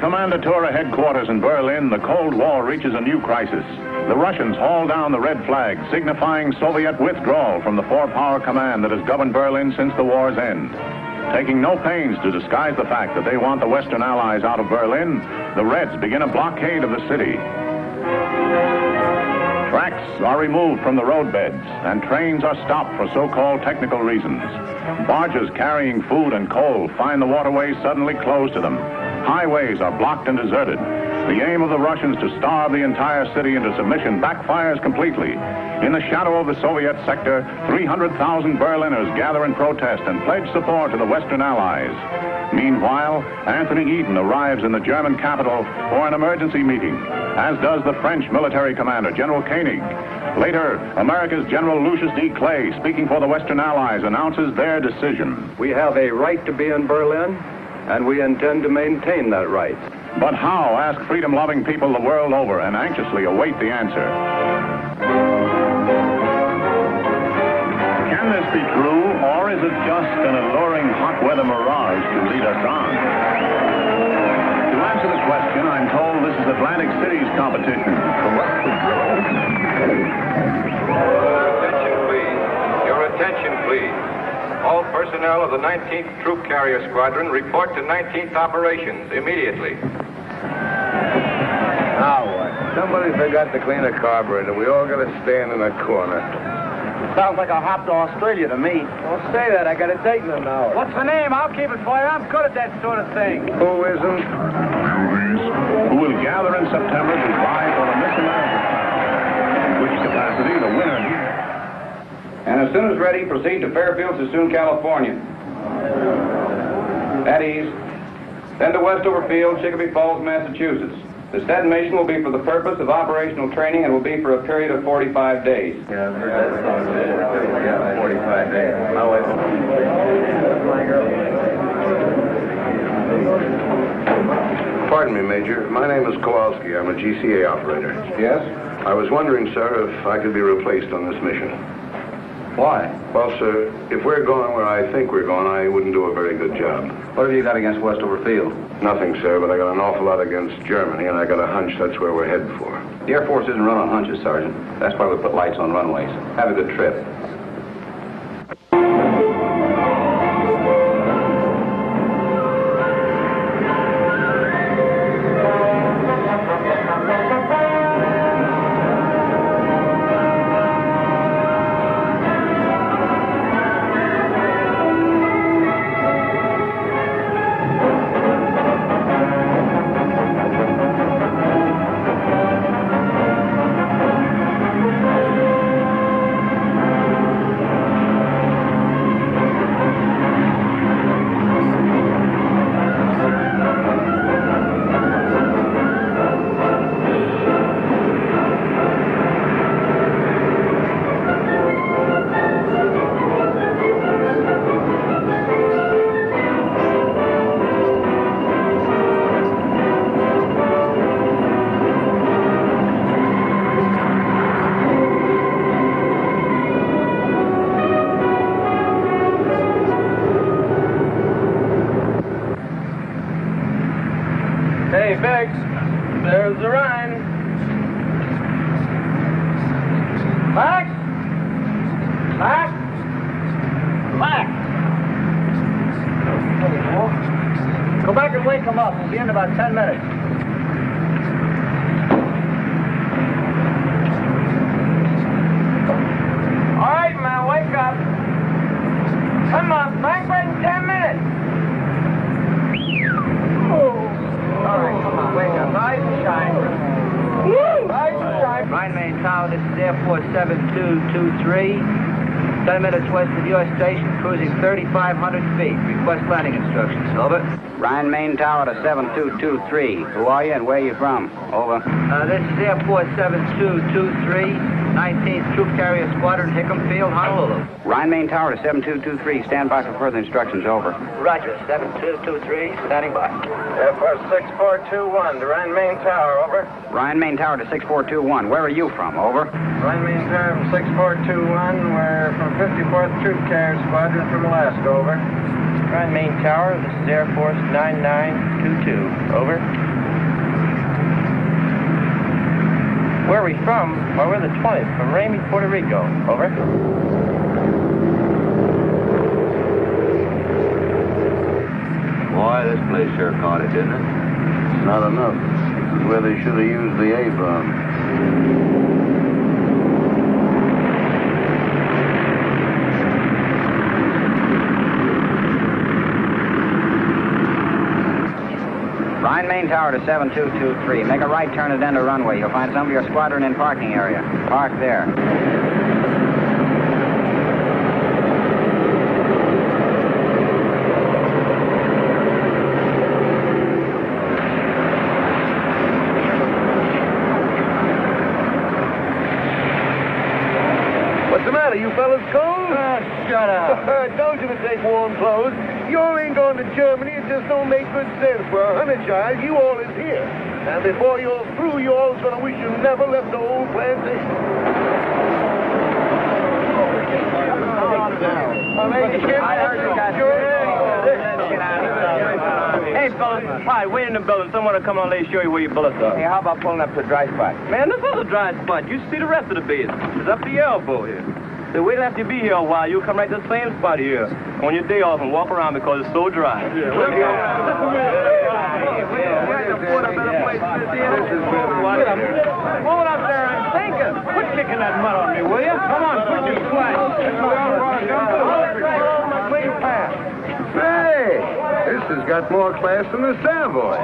Kommandatura headquarters in Berlin, the Cold War reaches a new crisis. The Russians haul down the red flag, signifying Soviet withdrawal from the four-power command that has governed Berlin since the war's end. Taking no pains to disguise the fact that they want the Western Allies out of Berlin, the Reds begin a blockade of the city. Tracks are removed from the roadbeds, and trains are stopped for so-called technical reasons. Barges carrying food and coal find the waterways suddenly closed to them. Highways are blocked and deserted. The aim of the Russians to starve the entire city into submission backfires completely. In the shadow of the Soviet sector, 300,000 Berliners gather in protest and pledge support to the Western Allies. Meanwhile, Anthony Eden arrives in the German capital for an emergency meeting, as does the French military commander, General Koenig. Later, America's General Lucius D. Clay, speaking for the Western Allies, announces their decision. We have a right to be in Berlin, and we intend to maintain that right. But how, ask freedom-loving people the world over and anxiously await the answer. Can this be true, or is it just an alluring hot-weather mirage to lead us on? To answer the question, I'm told this is Atlantic City's competition. Attention, please. Your attention, please. All personnel of the 19th Troop Carrier Squadron report to 19th Operations immediately. Now what? Somebody forgot to clean a carburetor. We all got to stand in a corner. Sounds like a hop to Australia to me. Don't say that. I got a date in an hour. What's the name? I'll keep it for you. I'm good at that sort of thing. Who isn't? Who will gather in September to vie for the Miss America crown. In which capacity the winner. And as soon as ready, proceed to Fairfield, Sassoon, California. At ease. Then to Westover Field, Chicopee Falls, Massachusetts. The said mission will be for the purpose of operational training and will be for a period of 45 days. 45 days. Pardon me, Major. My name is Kowalski. I'm a GCA operator. Yes? I was wondering, sir, if I could be replaced on this mission. Why? Well, sir, if we're going where I think we're going, I wouldn't do a very good job. What have you got against Westover Field? Nothing, sir, but I got an awful lot against Germany, and I got a hunch that's where we're headed for. The Air Force isn't run on hunches, Sergeant. That's why we put lights on runways. Have a good trip. Hey, Biggs, there's the Rhine. Max? Max? Max? Go back and wake him up. We'll be in about 10 minutes. All right, man, wake up. Come on, Frank, right in 10 minutes. All right, come on, wake up. Rise and shine. Rise and shine. Rhine Main Tower, this is Air Force 7223. 10 minutes west of your station, cruising 3,500 feet. Request landing instructions. Over. Rhine Main Tower to 7223. Who are you and where are you from? Over. This is Air Force 7223. 19th Troop Carrier Squadron, Hickam Field, Honolulu. Rhine Main Tower to 7223. Stand by for further instructions. Over. Roger. 7223, standing by. Air Force 6421 to Rhine Main Tower, over. Rhine Main Tower to 6421. Where are you from? Over. Rhine Main Tower from 6421. We're from 54th Troop Carrier Squadron from Alaska, over. Rhine Main Tower, this is Air Force 9922. Over. Where are we from? Well, we're the 20th, from Ramey, Puerto Rico. Over. Boy, this place sure caught it, didn't it? Not enough. This is where they should have used the A-bomb. Line main tower to 7223. Make a right turn at end of runway. You'll find some of your squadron in parking area. Park there. What's the matter? You fellas cold? Shut up. Don't you take warm clothes. You all ain't going to Germany. It just don't make good sense. For a $100 you all is here. And before you're through, you all's going to wish you never left the old plantation. Hey, fellas. Hi, wait in the building. Someone will come on and show you where your bullets are. Hey, how about pulling up to a dry spot? Man, this is a dry spot. You see the rest of the base. It's up to your elbow here. So wait till after you be here a while, you'll come right to the same spot here on your day off and walk around because it's so dry. Hold up there and think it. Quit kicking that mud on me, will you? Come on, put your flag. Hey, this has got more class than the Savoy.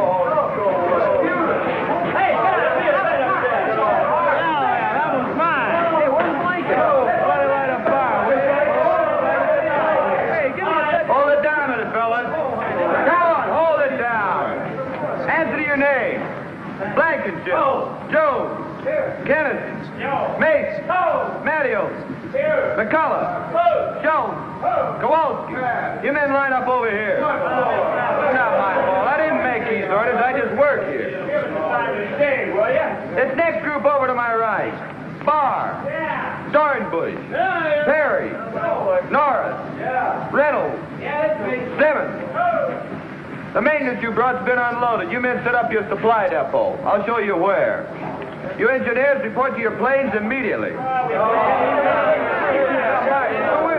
Blankenship, Jones, Kennedy, Mace, Matthews, McCullough, Jones, Kowalski. You men line up over here. Not my fault. I didn't make these orders. I just work here. This next group over to my right. Barr, Dornbush, Perry, Norris, Reynolds, Simmons. The maintenance you brought's been unloaded. You men set up your supply depot. I'll show you where. You engineers report to your planes immediately. Wait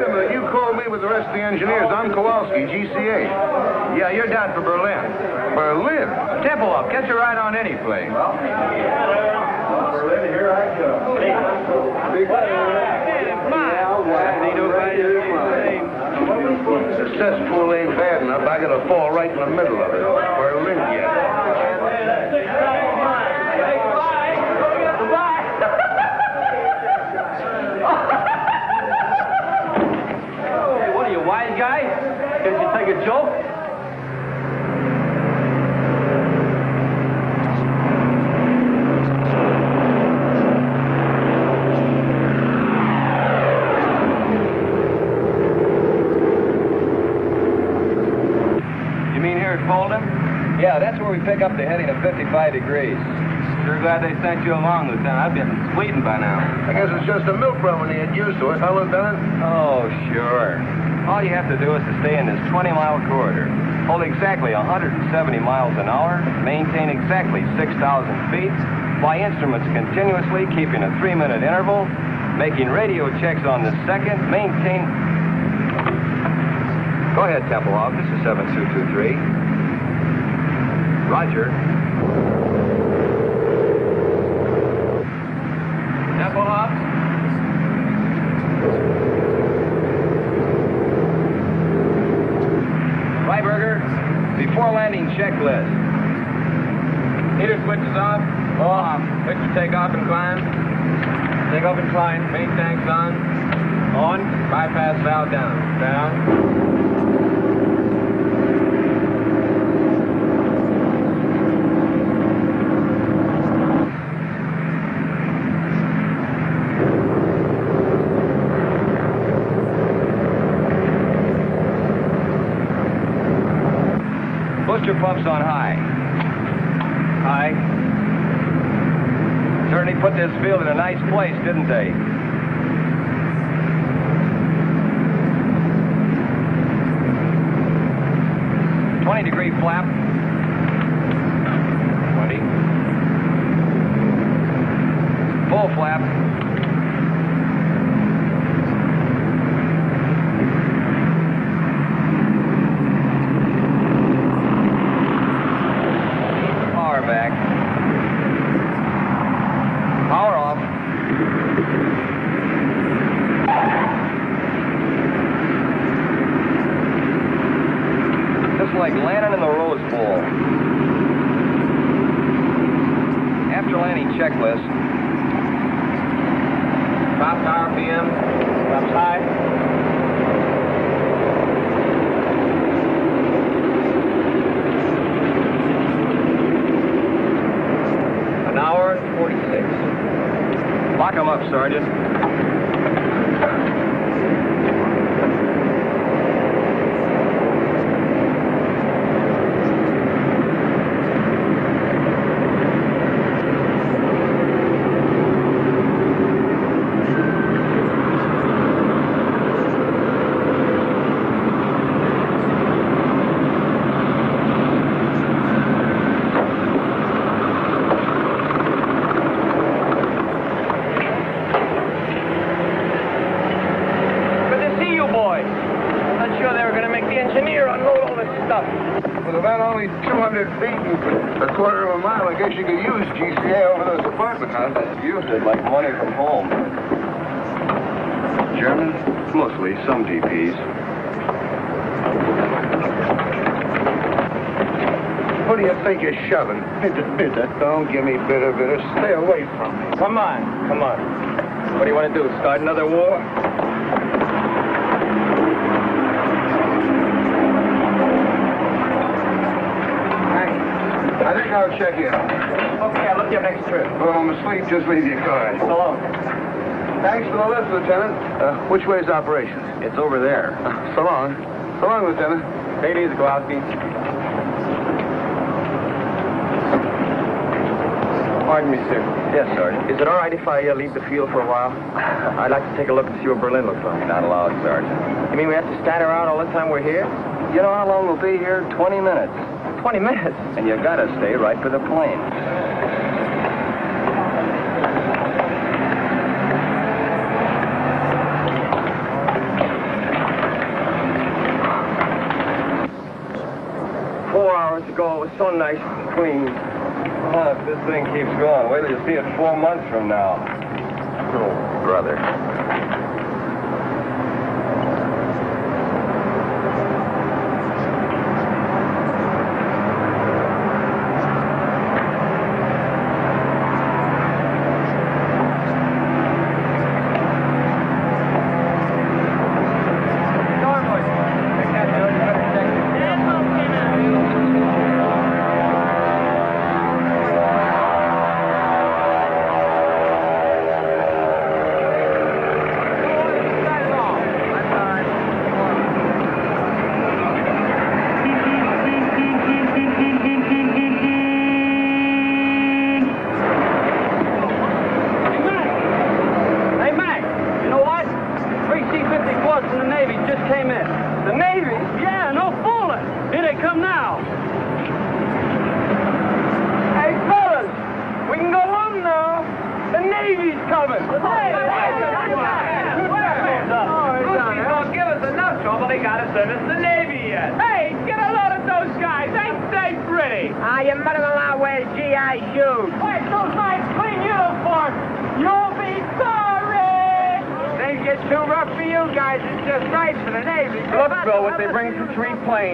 a minute. You called me with the rest of the engineers. I'm Kowalski, GCA. Yeah, you're down for Berlin. Berlin? Temple up. Catch a ride on any plane. Berlin, here I come. The cesspool ain't bad enough. I gotta fall right in the middle of it. Berlin, yeah. Hey, what are you, wise guy? Can't you take a joke? Yeah, that's where we pick up the heading of 55 degrees. Sure glad they sent you along, Lieutenant. I'd be sweeting by now. I guess it's just a milk run when you get used to it, huh, Lieutenant? Oh, sure. All you have to do is to stay in this 20-mile corridor, hold exactly 170 miles an hour, maintain exactly 6,000 feet, fly instruments continuously, keeping a 3-minute interval, making radio checks on the second, maintain... Go ahead, Tempelhoff. This is 7223. Roger. Tempelhoff? Freiberger, before landing checklist. Heater switches off. Off. Picture takeoff and climb. Take off and climb. Main tanks on. On. Bypass valve down. Down. Booster pumps on high. High. Certainly put this field in a nice place, didn't they? Degree flap. 20. back. Power off. Just like landing in the Rose Bowl. After landing checklist. Top RPM. Drops high. An hour and 46. Lock 'em up, Sergeant. You could use GCA over those apartment houses. Used it like money from home. German? Mostly, some DPs. What do you think you're shoving? Bitter. Don't give me bitter. Stay away from me. Come on. What do you want to do, start another war? I think I'll check in. Okay, I'll look you up next trip. Well, I'm asleep. Just leave your card. So long. Thanks for the lift, Lieutenant. Which way's operations? It's over there. So long. So long, Lieutenant. Take it easy, Kowalski. Pardon me, sir. Yes, Sergeant. Is it all right if I leave the field for a while? I'd like to take a look and see what Berlin looks like. Not allowed, Sergeant. You mean we have to stand around all the time we're here? You know how long we'll be here? 20 minutes. 20 minutes. And you gotta stay right for the plane. It was so nice and clean. Oh, if this thing keeps going, wait till you see it 4 months from now. Oh, brother.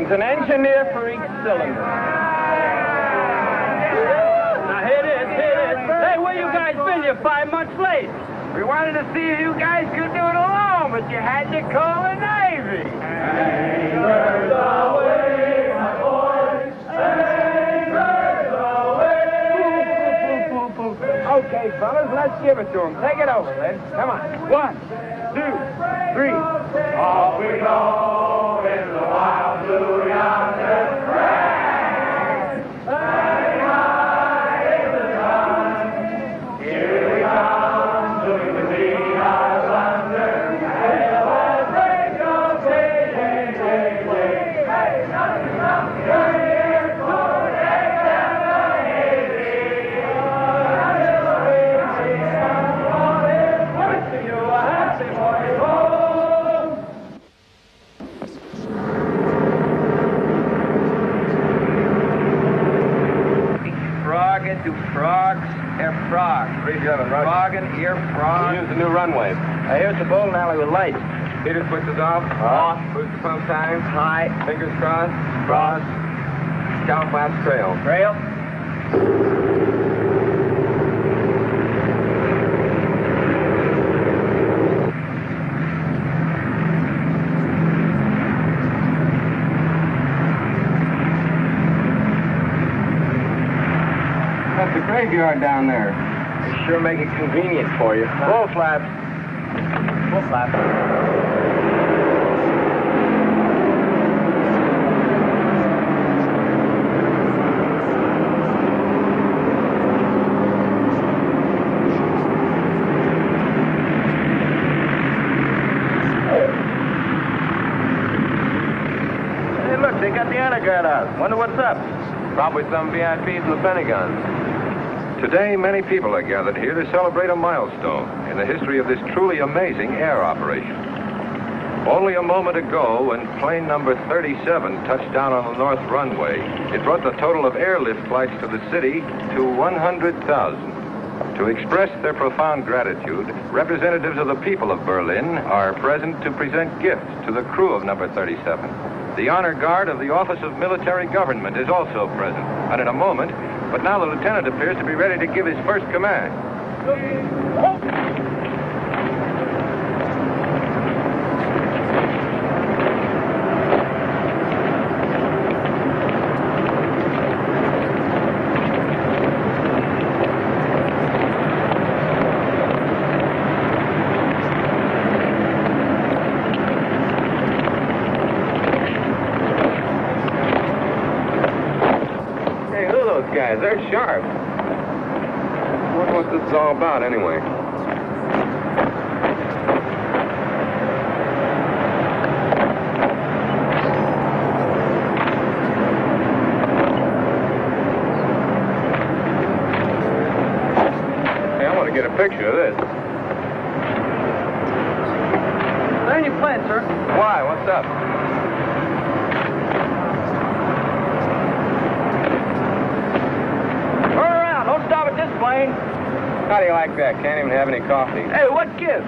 An engineer for each cylinder. Now hit it. Hey, where you guys been? You're 5 months late. We wanted to see if you guys could do it alone, but you had to call the Navy. Anchors away, my boys. Anchors away. Okay, fellas, let's give it to them. Take it over, then. Come on. 1, 2, 3. Off we go in the wild blue yonder. Flying high in the sun. Here we come to the sea under. Never break of day. Hey, nothing you're here for wishing you a happy boy home. Froggen to frogs, frog. 37, Roger. Froggen, frog. Use the new runway. Here's the bowling alley with lights. Heater switches off. Off. Booster pump time. High. Fingers crossed. Cross. Scout flaps trail. Trail. That's the graveyard down there. They sure make it convenient for you. Full flaps. Full flaps. Hey, look, they got the honor guard out. Wonder what's up. Probably some VIPs in the Pentagon. Today, many people are gathered here to celebrate a milestone in the history of this truly amazing air operation. Only a moment ago, when plane number 37 touched down on the north runway, it brought the total of airlift flights to the city to 100,000. To express their profound gratitude, representatives of the people of Berlin are present to present gifts to the crew of number 37. The honor guard of the Office of Military Government is also present, and in a moment, but now the lieutenant appears to be ready to give his first command. Guys, they're sharp. I wonder what this is all about, anyway. Hey, I want to get a picture of this. Land your plane, sir. Why? What's up? Plane. How do you like that? Can't even have any coffee. Hey, what gives?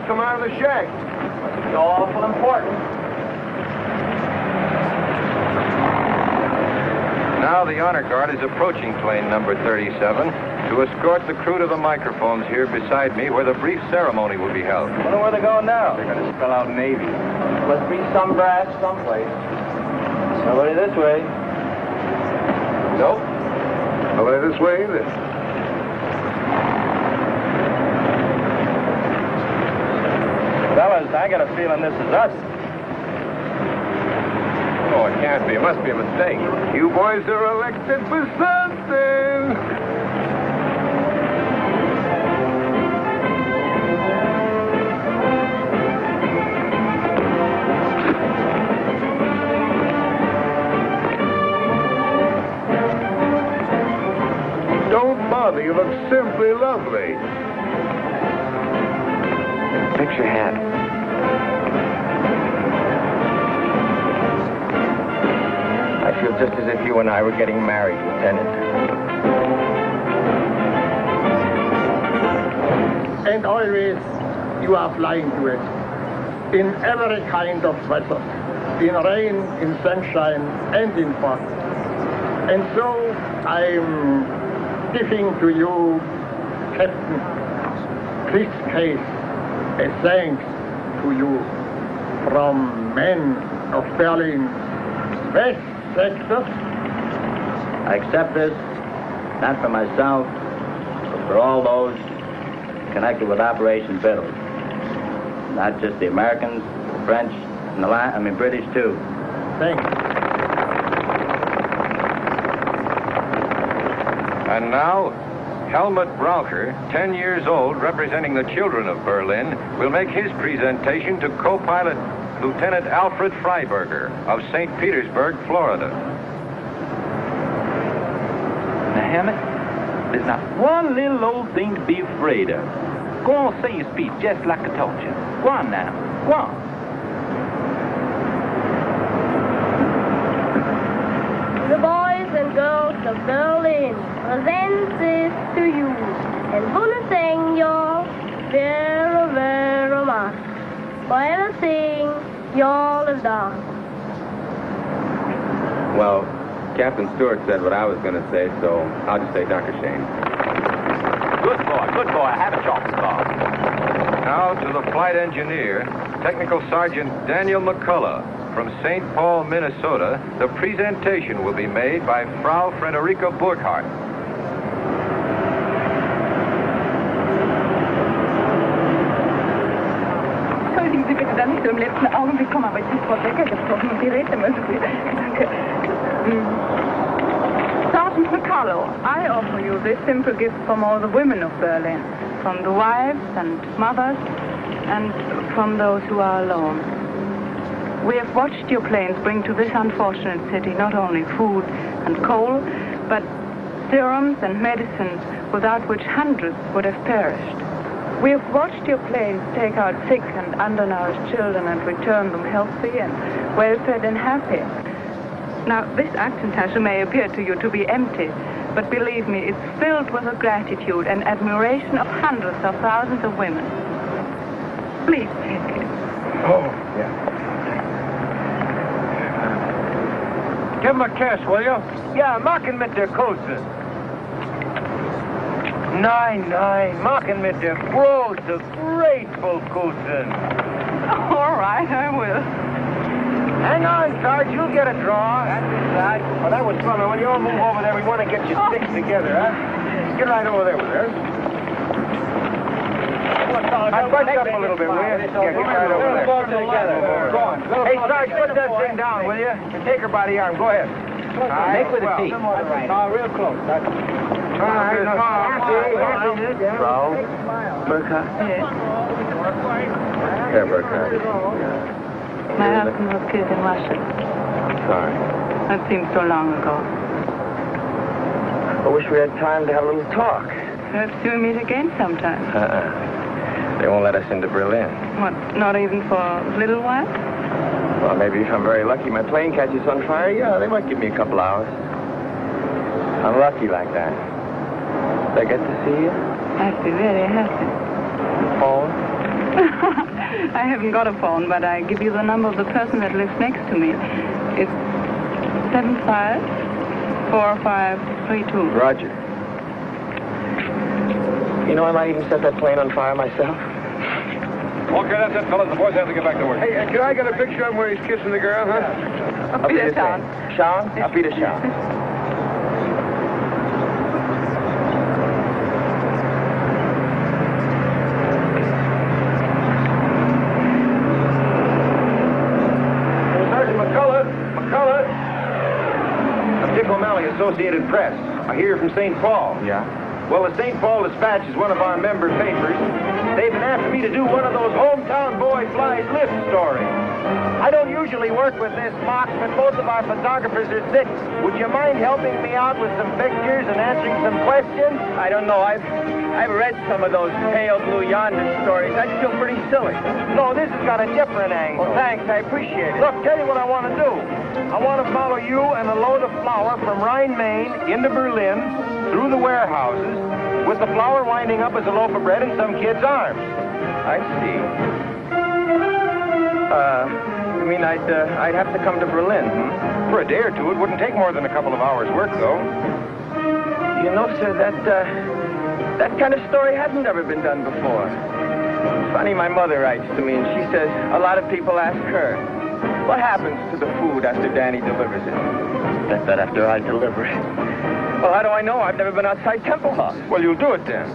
Come out of the shack. It's awful important. Now the honor guard is approaching plane number 37 to escort the crew to the microphones here beside me where the brief ceremony will be held. I wonder where they're going now. They're going to spell out Navy. Must be some brass someplace. Nobody this way. Nope. Nobody this way either. Fellas, I got a feeling this is us. Oh, it can't be. It must be a mistake. You boys are elected for something. Don't bother. You look simply lovely. Fix your hat. I feel just as if you and I were getting married, Lieutenant. And always you are flying to it. In every kind of weather. In rain, in sunshine, and in fog. And so I'm giving to you, Captain Chris Case, a thanks to you from men of Berlin's best sector. I accept this, not for myself, but for all those connected with Operation Vittles. Not just the Americans, the French, and the British too. Thanks. And now, Helmut Braucher, 10 years old, representing the children of Berlin, will make his presentation to co-pilot Lieutenant Alfred Freiberger of St. Petersburg, Florida. Now, Helmut, there's not one little old thing to be afraid of. Go on, say your speech just like I told you. Go on now. Go on. The boys and girls of Berlin present this to you and wanna thank y'all very, very much for everything y'all have done. Well, Captain Stewart said what I was going to say, so I'll just say Dr. Shane. Good boy. Have a chocolate bar. Now to the flight engineer, Technical Sergeant Daniel McCullough. From St. Paul, Minnesota, the presentation will be made by Frau Frederica Burkhardt. Entschuldigen Sie bitte, dass ich so im letzten Augenblick komme, aber ich bin Frau Becker gesprochen und die redet immer so viel. Danke. Sergeant McCullough, I offer you this simple gift from all the women of Berlin, from the wives and mothers, and from those who are alone. We have watched your planes bring to this unfortunate city not only food and coal, but serums and medicines without which hundreds would have perished. We have watched your planes take out sick and undernourished children and return them healthy and well-fed and happy. Now, this Aktentasche may appear to you to be empty, but believe me, it's filled with the gratitude and admiration of hundreds of thousands of women. Please take it. Oh, yeah. Give him a kiss, will you? Ja, machen mit der Kose. Nein, machen mit der große, grateful Kusen. All right, I will. Hang on, Sarge, you'll get a draw. That's it, Sarge. Oh, that was fun. When you all move over there, we want to get your sticks together, huh? Get right over there with her. Bunch up a little bit, will you? Yeah, get right over there. Go on. Hey, Sarge, put that thing down, will you? And take her by the arm. Go ahead. Make with the feet. Real close. All right. Frau Burkhardt? Yes. Herr Burkhardt. My husband was killed in Russia. Sorry. That seems so long ago. I wish we had time to have a little talk. Perhaps we'll meet again sometime. They won't let us into Berlin. What, not even for a little while? Well, maybe if I'm very lucky, my plane catches on fire. Yeah, they might give me a couple hours. I'm lucky like that. Did I get to see you? I'd be very happy. Phone? I haven't got a phone, but I give you the number of the person that lives next to me. It's 754532. Roger. You know, I might even set that plane on fire myself. Okay, that's it, fellas. The boys have to get back to work. Hey, can I get a picture of him where he's kissing the girl, huh? Auf Wiedersehen. Sean? Auf Wiedersehen. Sergeant McCullough. I'm Dick O'Malley, Associated Press. I hear you're from St. Paul. Yeah? Well, the St. Paul Dispatch is one of our member papers. They've been asking me to do one of those hometown boy flies lift stories. I don't usually work with this box, but both of our photographers are sick. Would you mind helping me out with some pictures and answering some questions? I don't know. I've read some of those pale blue yonder stories. I feel pretty silly. No, this has got a different angle. Well, thanks. I appreciate it. Look, tell you what I want to do. I want to follow you and a load of flour from Rhine, Maine into Berlin through the warehouses with the flour winding up as a loaf of bread in some kid's arms. I see. You mean I'd have to come to Berlin, hmm? For a day or two, it wouldn't take more than a couple of hours' work, though. You know, sir, that kind of story hasn't ever been done before. Funny, my mother writes to me, and she says a lot of people ask her, what happens to the food after Danny delivers it? That's that after I deliver it. Well, how do I know? I've never been outside Temple House. Well, you'll do it then.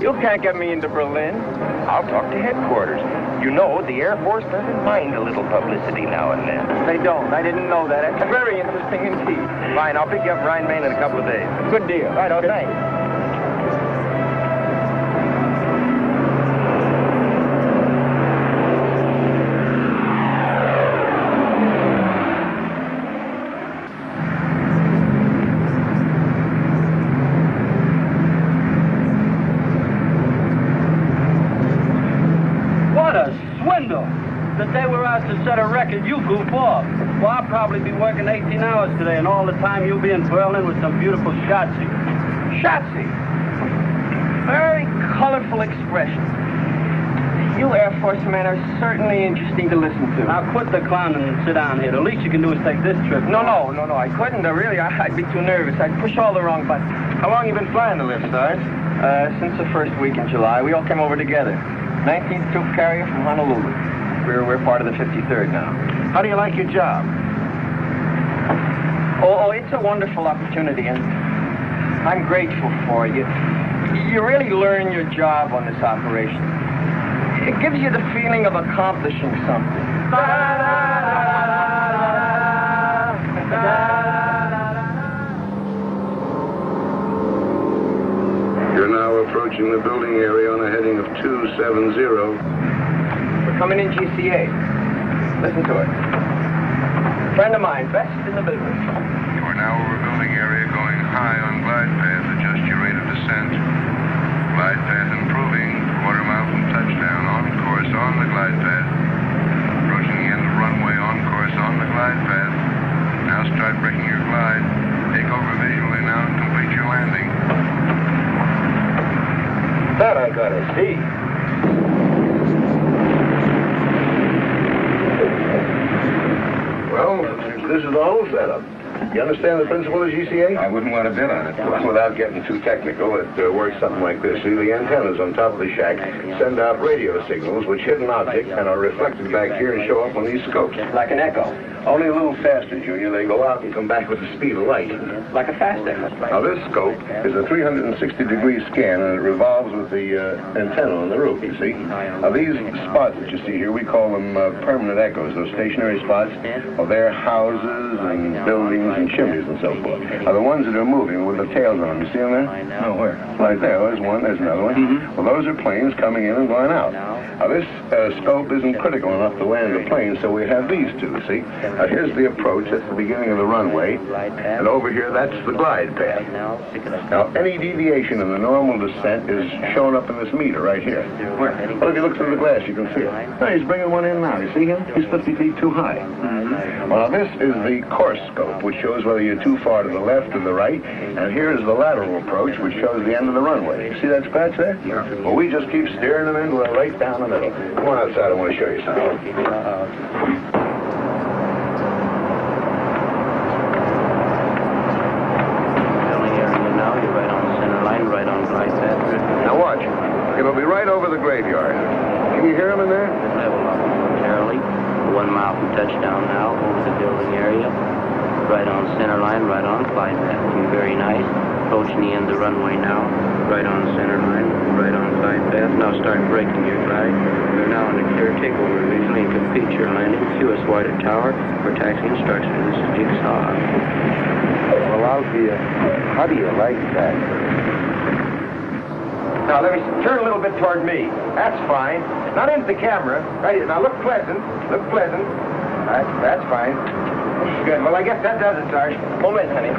You can't get me into Berlin. I'll talk to headquarters. You know, the Air Force doesn't mind a little publicity now and then. They don't. I didn't know that. It's very interesting indeed. Fine, I'll pick you up Rhine, Maine in a couple of days. Good deal. Right, oh, thanks. The day we're asked to set a record, you goof off. Well, I'll probably be working 18 hours today, and all the time you'll be in Berlin with some beautiful Schatzi. Schatzi? Very colorful expression. You Air Force men are certainly interesting to listen to. Now quit the clowning and sit down here. The least you can do is take this trip. No, I couldn't. Really, I'd be too nervous. I'd push all the wrong buttons. How long you been flying the lift, Sarge? Since the first week in July. We all came over together. 19th Troop Carrier from Honolulu. We're part of the 53rd now. How do you like your job? Oh, it's a wonderful opportunity, and I'm grateful for it. You really learn your job on this operation. It gives you the feeling of accomplishing something. You're now approaching the building area on a heading of 270. Coming in GCA. Listen to it. Friend of mine, best in the business. You are now over building area going high on glide path. Adjust your rate of descent. Glide path improving. Quarter mile from touchdown. On course on the glide path. Approaching the end of runway on course on the glide path. Now start breaking your glide. Take over visually now and complete your landing. That I gotta see. Well, this is the whole setup. You understand the principle of GCA? I wouldn't want to bid on it. Well, without getting too technical, it works something like this. See, the antennas on top of the shack send out radio signals which hit an object and are reflected back here and show up on these scopes. Like an echo. Only a little faster, Junior. They go out and come back with the speed of light. Like a fast echo. Now, this scope is a 360-degree scan, and it revolves with the antenna on the roof, you see. Now, these spots that you see here, we call them permanent echoes. Those stationary spots, well, they're houses and buildings and chimneys and so forth. Now, the ones that are moving with the tails on them, you see them there? No, where? Right there. There's one. There's another one. Mm-hmm. Well, those are planes coming in and going out. Now, this scope isn't critical enough to land the plane, so we have these two, see? Now, here's the approach. That's the beginning of the runway. And over here, that's the glide path. Now, any deviation in the normal descent is shown up in this meter right here. Where? Well, if you look through the glass, you can see it. No, he's bringing one in now. You see him? He's 50 feet too high. Well, now, this is the course scope, which shows whether you're too far to the left or the right. And here is the lateral approach, which shows the end of the runway. You see that scratch there? Well, we just keep steering them in right down the middle. Come on outside. I want to show you something. Now watch. It'll be right over the graveyard. Can you hear him in there? Level up momentarily. 1 mile from touchdown now, over the building area. Right on center line, right on glide path. Very nice. Approaching the end of the runway now. Right on center line, right on glide path. Now start braking your glide. You're now in the clear takeover visually and complete your landing. QS Whiter Tower for taxi instructions. This is Jigsaw. Well, Althea, how do you like that? Now, let me turn a little bit toward me. That's fine. Not into the camera. Right here. Now, look pleasant. Look pleasant. That's fine. Good. Well, I guess that does it, Sarge. Moment, honey.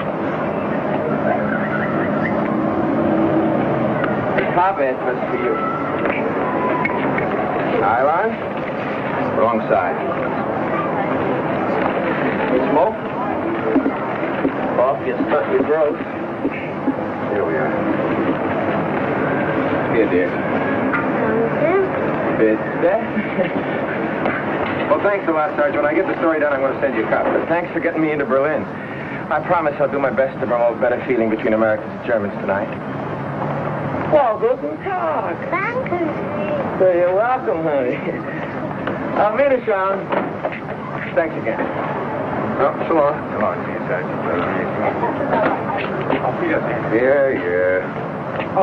Top edge was for you. Nylon. Wrong side. Smoke. Off, you stunt your growth. Here we are. Here, dear. Bit there. Well, thanks a lot, Sergeant. When I get the story done, I'm going to send you a copy. Thanks for getting me into Berlin. I promise I'll do my best to promote better feeling between Americans and Germans tonight. Well, guten Tag. Danke. So you're welcome, honey. Auf Wiedersehen. Thanks again. Oh, so long. So long, see you, Sergeant. Auf Wiedersehen. Yeah. So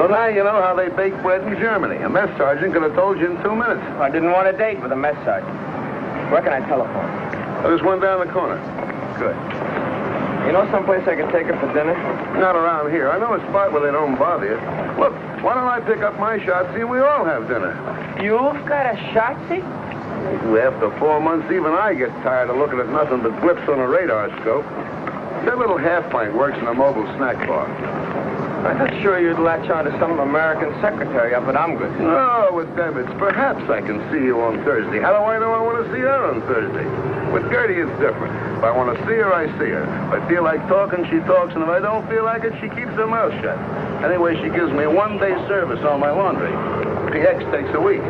now you know how they bake bread in Germany. A mess sergeant could have told you in 2 minutes. I didn't want a date with a mess sergeant. Where can I telephone? There's one down the corner. Good. You know someplace I can take her for dinner? Not around here. I know a spot where they don't bother you. Look, why don't I pick up my shotzi and we all have dinner? You've got a shotzi? After 4 months, even I get tired of looking at nothing but blips on a radar scope. That little half-pint works in a mobile snack bar. I thought sure you'd latch on to some American secretary up at Omgood. No, with them, it's perhaps I can see you on Thursday. How do I know I want to see her on Thursday? With Gertie, it's different. If I want to see her, I see her. If I feel like talking, she talks, and if I don't feel like it, she keeps her mouth shut. Anyway, she gives me 1 day service on my laundry. PX takes a week.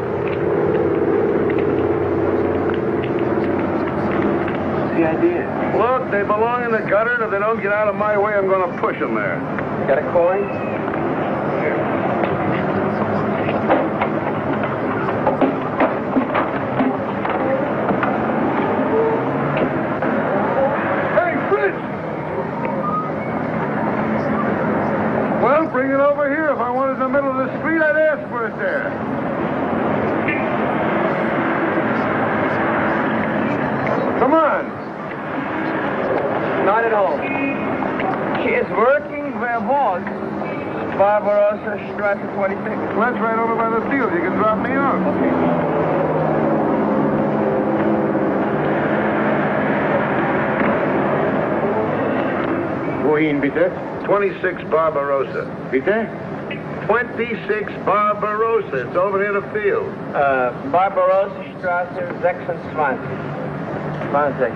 The idea. Look, they belong in the gutter, and if they don't get out of my way, I'm going to push them there. Got a coin? Hey, Fritz! Well, bring it over here. If I wanted in the middle of the street, I'd ask for it there. Come on. Not at home. She is working where was Barbarossa Strasse 26. Well, that's right over by the field. You can drop me off. Okay. Wohin bitte? 26 Barbarossa. Bitte? 26 Barbarossa. It's over near the field. Barbarossa Strasse 26. 20.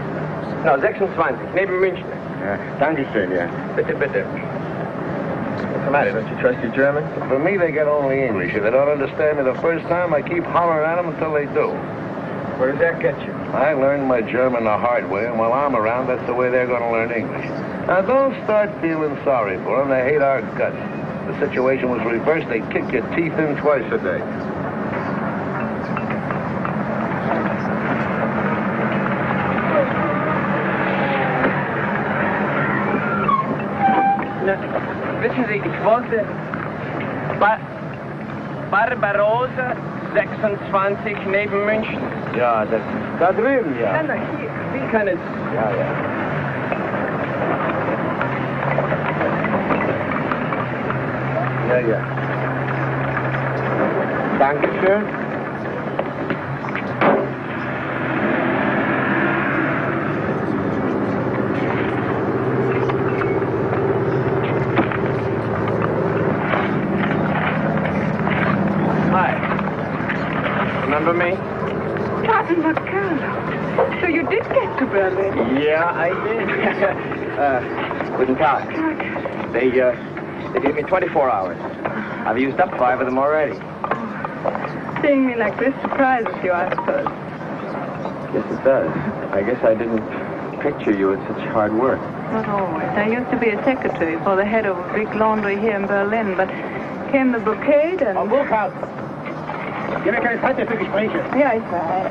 No, 26. Neben München. Ja, danke schön, ja. Bitte, bitte. What's the matter? Don't you trust your German? For me, they get only English. If they don't understand me the first time, I keep hollering at them until they do. Where does that get you? I learned my German the hard way, and while I'm around, that's the way they're going to learn English. Now, don't start feeling sorry for them. They hate our guts. If the situation was reversed, they'd kick your teeth in twice a day. Wissen Sie, ich wollte Barbarossa 26 neben München. Ja, das da drüben, ja. Nein, hier. Wie kann es... Ja, ja. Ja, ja. Dankeschön. Remember me? Captain McCullough. So you did get to Berlin? Yeah, I did. Guten Tag. They gave me 24 hours. I've used up 5 of them already. Seeing me like this surprises you, I suppose. Yes, it does. I guess I didn't picture you at such hard work. Not always. I used to be a secretary for the head of a big laundry here in Berlin, but came the blockade and... Burkhardt! Gib mir keine Zeit mehr für Gespräche. Yeah, it's all right.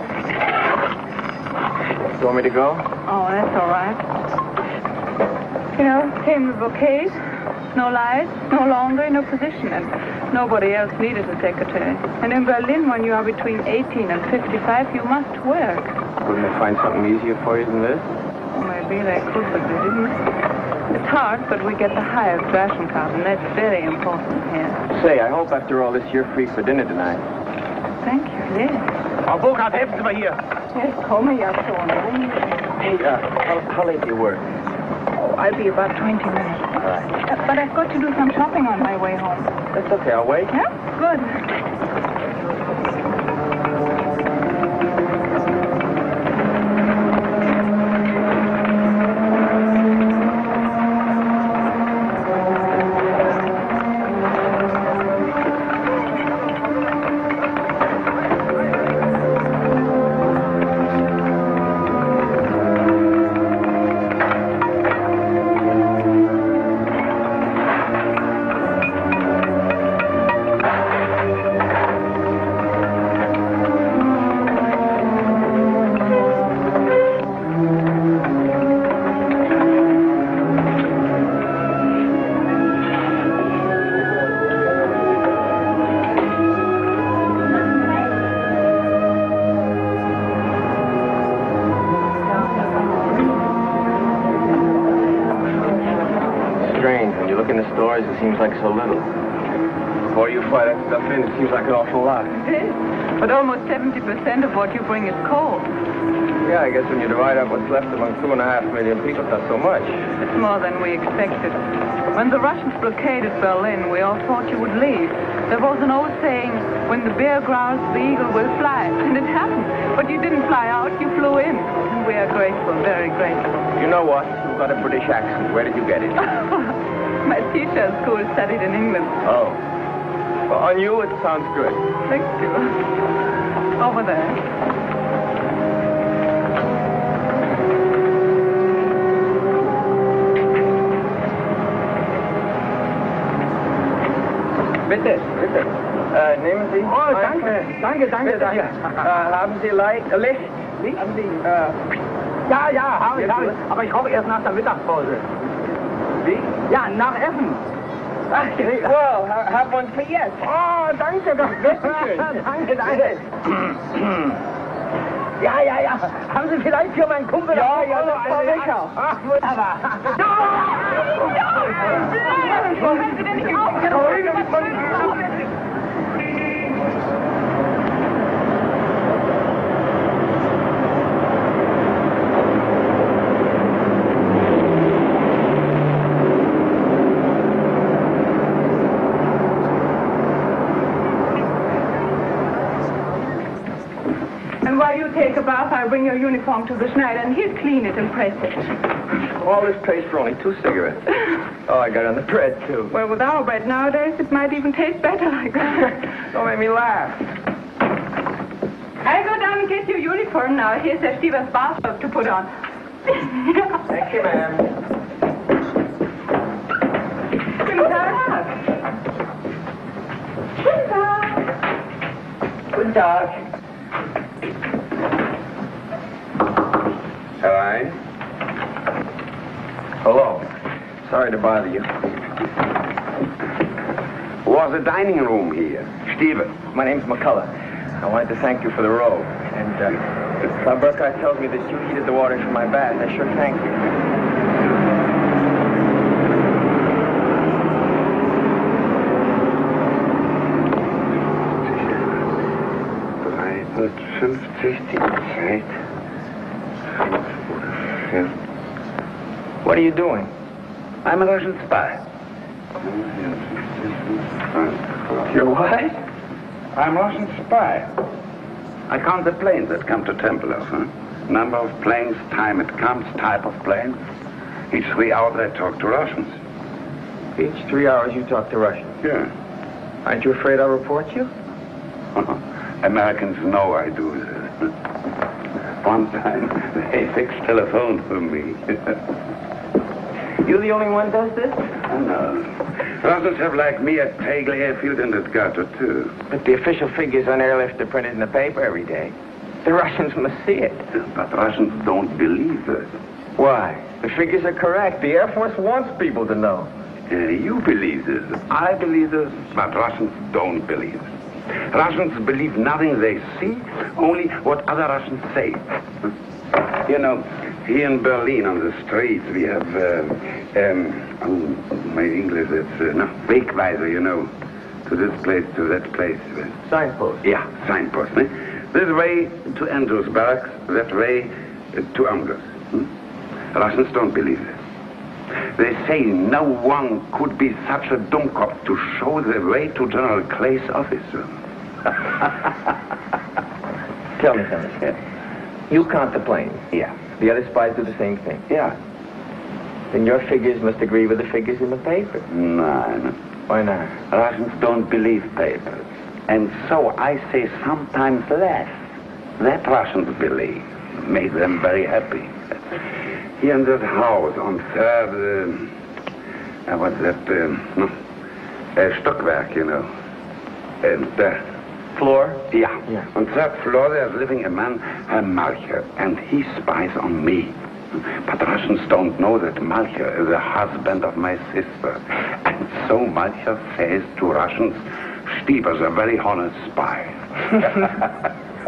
You want me to go? Oh, that's all right. You know, came the blockade. No lights, no laundry, no position, and nobody else needed a secretary. And in Berlin, when you are between 18 and 55, you must work. Couldn't they find something easier for you than this? Well, maybe they could, but they didn't. It's hard, but we get the highest ration card, and that's very important here. Say, I hope after all this you're free for dinner tonight. Thank you, yes. Frau Burkhardt, helfen Sie mal hier. Yes, komme ja schon. Hey, how late do you work? Oh, I'll be about 20 minutes. All right. But I've got to do some shopping on my way home. That's okay, I'll wait. Yeah? Good. it seems like so little. Before you fly that stuff in, it seems like an awful lot. It is. But almost 70% of what you bring is coal. Yeah, I guess when you divide up what's left among 2.5 million people, it's not so much. It's more than we expected. When the Russians blockaded Berlin, we all thought you would leave. There was an old saying, when the bear growls, the eagle will fly. And it happened. But you didn't fly out, you flew in. And we are grateful, very grateful. You know what? You've got a British accent. Where did you get it? My teacher at school studied in England. Oh. Well, on you, it sounds good. Thank you. Over there. Bitte, bitte. Nehmen Sie... Oh, danke, danke. Haben Sie Licht? Haben Sie, ja, habe ich. Aber ich hoffe erst nach der Mittagspause. Wie? Ja, nach Essen. Well, have one for yes. Oh, danke, danke. Ja. Haben Sie vielleicht für meinen Kumpel... Ja, das war lecker. Ach, wunderbar. Wenn Sie denn nicht aufgehört? While you take a bath, I'll bring your uniform to the Schneider, and he'll clean it and press it. All this place for only 2 cigarettes. Oh, I got on the bread, too. Well, with our bread nowadays, it might even taste better like that. Don't make me laugh. I'll go down and get your uniform now. Here's Herr Stievers bathrobe to put on. Thank you, ma'am. Guten Tag. Guten Tag. Hello. Hello. Sorry to bother you. Was a dining room here? Steven. My name's McCullough. I wanted to thank you for the robe. And Frau Burkhardt tells me that you heated the water for my bath. I sure thank you. What are you doing? I'm a Russian spy. You're what? I'm a Russian spy. I count the planes that come to Tempelhof. Number of planes, time it comes, type of planes. Each 3 hours I talk to Russians. Each 3 hours you talk to Russians? Yeah. Aren't you afraid I'll report you? Americans know I do this. One time, they fixed telephone for me. You're the only one does this? No. Russians have, like me, at Tegel Airfield and at Gato, too. But the official figures on airlift are printed in the paper every day. The Russians must see it. But Russians don't believe it. Why? The figures are correct. The Air Force wants people to know. You believe this. I believe this, but Russians don't believe it. Russians believe nothing they see, only what other Russians say. You know, here in Berlin on the streets we have, my English is, Wegweiser, you know, to this place, to that place. Signpost? Yeah, signpost. Eh? This way to Andrews Barracks, that way to Angers. Russians don't believe this. They say no one could be such a dummkopf to show the way to General Clay's office. Tell me something. You count the planes. Yeah. The other spies do the same thing. Yeah. Then your figures must agree with the figures in the paper. No. Why not? Russians don't believe papers. And so I say sometimes less. That Russians believe. Make them very happy. Here in that house on third, what's that, Stockwerk, you know. And, floor? Yeah. On third floor there's living a man, Malcher, and he spies on me. But Russians don't know that Malcher is the husband of my sister. And so Malcher says to Russians, Stieber's a very honest spy.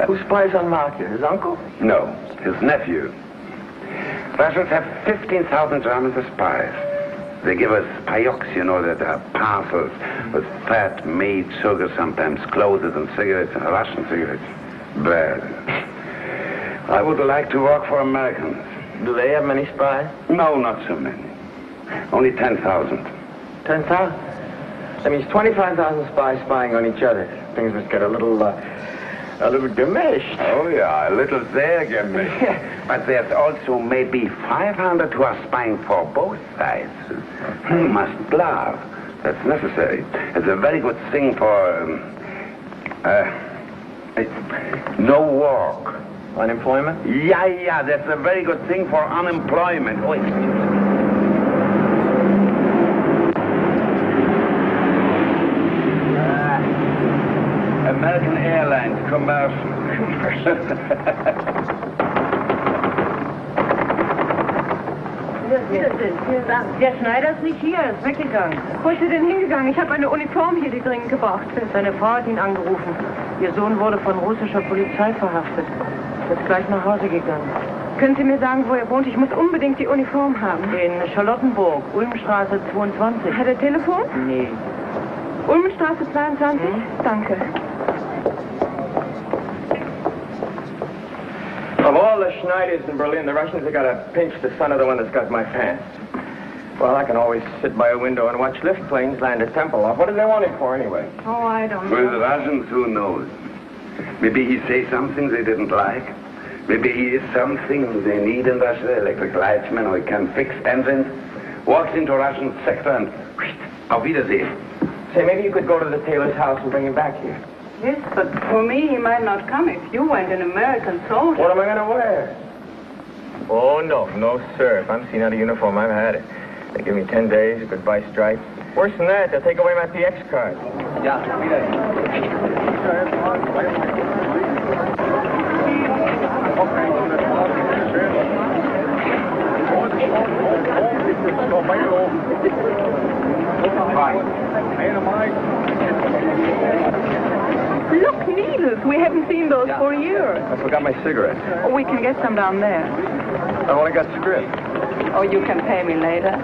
Who spies on Malcher? His uncle? No, his nephew. Russians have 15,000 Germans as spies. They give us payoks, you know, that are parcels with fat, meat, sugar, sometimes clothes and cigarettes, and Russian cigarettes. Bad. I would like to work for Americans. Do they have many spies? No, not so many. Only 10,000. 10,000? That means 25,000 spies spying on each other. Things must get a little gemished. Oh, yeah, a little there, gemished. But there's also maybe 500 who are spying for both sides. You must bluff. That's necessary. It's a very good thing for, no work. Unemployment? Yeah, that's a very good thing for unemployment. Oh, excuse me. American Airlines commercial. Der Schneider ist nicht hier, er ist weggegangen. Wo ist er denn hingegangen? Ich habe eine Uniform hier, die dringend gebraucht wird. Seine Frau hat ihn angerufen. Ihr Sohn wurde von russischer Polizei verhaftet. Er ist gleich nach Hause gegangen. Können Sie mir sagen, wo er wohnt? Ich muss unbedingt die Uniform haben. In Charlottenburg, Ulmstraße 22. Hat er Telefon? Nee. Ulmenstraße 22? Danke. Of all the Schneiders in Berlin, the Russians have got to pinch the son of the one that's got my pants. Well, I can always sit by a window and watch lift planes land at Tempelhof. What do they want him for, anyway? Oh, I don't know. With the Russians, who knows? Maybe he says something they didn't like. Maybe he is something they need in Russia, electric lightsman, or he can fix engines. Walks into a Russian sector and auf Wiedersehen. Say, maybe you could go to the tailor's house and bring him back here. Yes, but for me, he might not come if you weren't an American soldier. What am I going to wear? Oh, no, sir. If I'm seen out of uniform, I've had it. They give me 10 days, a goodbye stripe. Worse than that, they'll take away my PX card. Ja, Look, needles. We haven't seen those for years. I forgot my cigarette. Oh, we can get some down there. I've only got script. Oh, you can pay me later.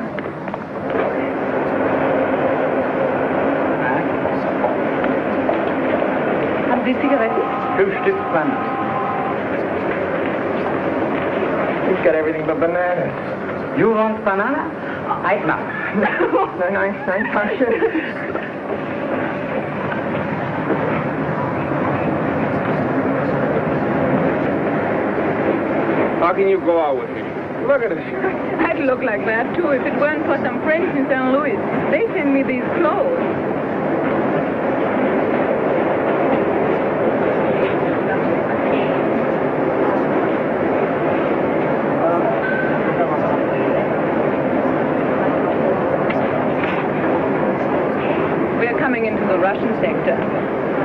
Haben Sie Zigaretten? 5 Stück Pfanne. He's got everything but bananas. You want banana? Eitmar. Nein, danke. How can you go out with me? Look at us. I'd look like that, too, if it weren't for some friends in St. Louis. They send me these clothes. We're coming into the Russian sector.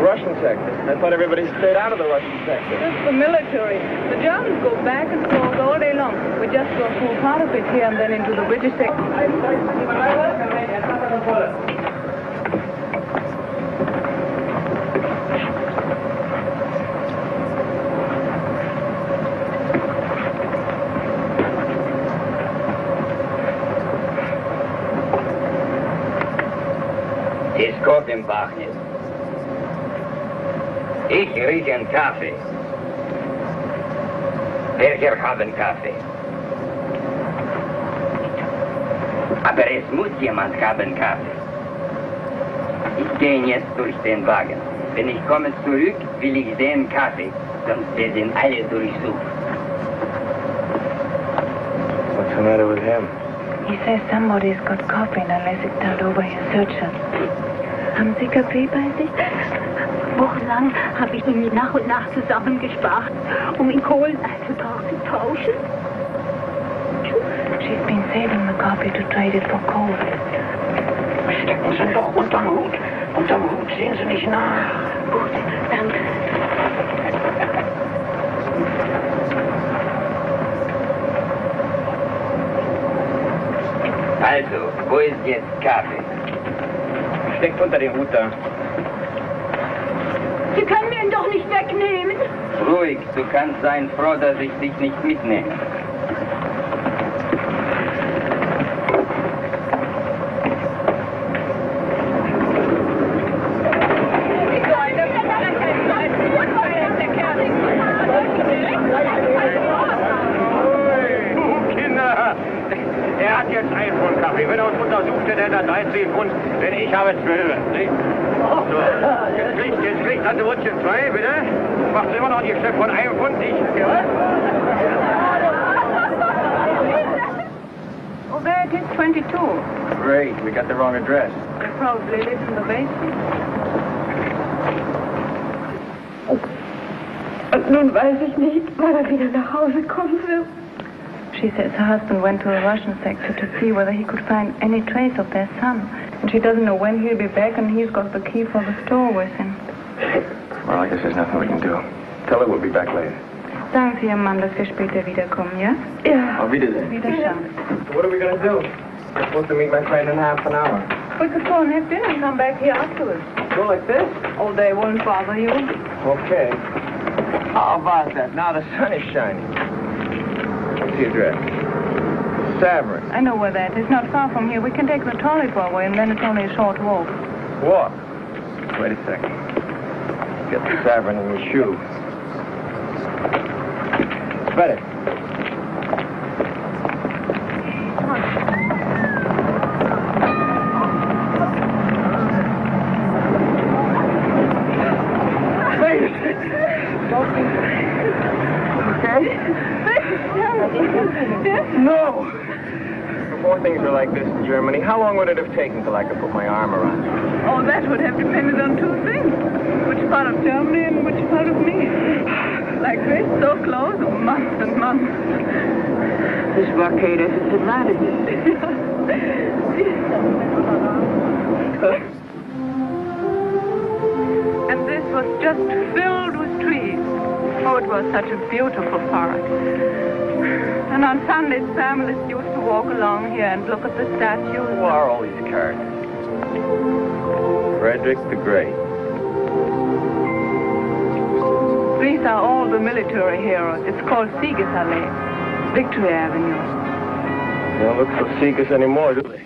Russian sector? I thought everybody stayed out of the Russian sector. That's the military. The Germans go back and forth all day long. We just go through part of it here and then into the British sector. Es kommt im Bach nicht. Ich rieche einen Kaffee. Welcher hat einen Kaffee? Aber es muss jemand haben Kaffee. Ich gehe jetzt durch den Wagen. Wenn ich komme zurück, will ich sehen Kaffee. Sonst werden alle durchsucht. What's the matter with him? He says somebody's got coffee unless it's turned over his searcher. Haben Sie Kaffee bei sich? Wochenlang habe ich ihn nach und nach zusammengespart, um in Kohleneisenbach zu tauschen. She's been saving the coffee to trade it for coal. Stecken Sie doch unterm Hut. Unterm Hut sehen Sie nicht nach. Gut, danke. Also, wo ist jetzt Kaffee? Steckt unter den Hut da. Sie können mir ihn doch nicht wegnehmen. Ruhig, du kannst sein froh, dass ich dich nicht mitnehme. habe es gehört, nicht? So, jetzt kriegt also uns in zwei, bitte. Macht immer noch ein Geschäft von einem Pfund, nicht? Gehört? Oh, there it is, 22. Great, we got the wrong address. They probably live in the basement. Und nun weiß ich nicht, wann er wieder nach Hause kommen wird. She says her husband went to the Russian sector to see whether he could find any trace of their son. And she doesn't know when he'll be back, and he's got the key for the store with him. Well, I guess there's nothing we can do. Tell her we'll be back later. Sagen Sie Ihrem Mann, dass wir später wiederkommen, ja? Ja. Auf Wiedersehen. Wiederschauen. So what are we going to do? We're supposed to meet my friend in half an hour. We could go and have dinner and come back here afterwards. Go like this? Oh, they won't bother you. Okay. How about that? Now the sun is shining. What's the address? Savern. I know where that is. Not far from here. We can take the trolley way, and then it's only a short walk. Walk? Wait a second. Get the Savern in your shoe. Better. No! Before things were like this in Germany, how long would it have taken till I could put my arm around you? Oh, that would have depended on two things. Which part of Germany and which part of me. Like this, so close, or months and months. This blockade is dramatic. And this was just filled with trees. Oh, it was such a beautiful park. And on Sundays, families used to walk along here and look at the statues. Who are all these characters? Frederick the Great. These are all the military heroes. It's called Siegesallee, Victory Avenue. They don't look so Sieges anymore, do they?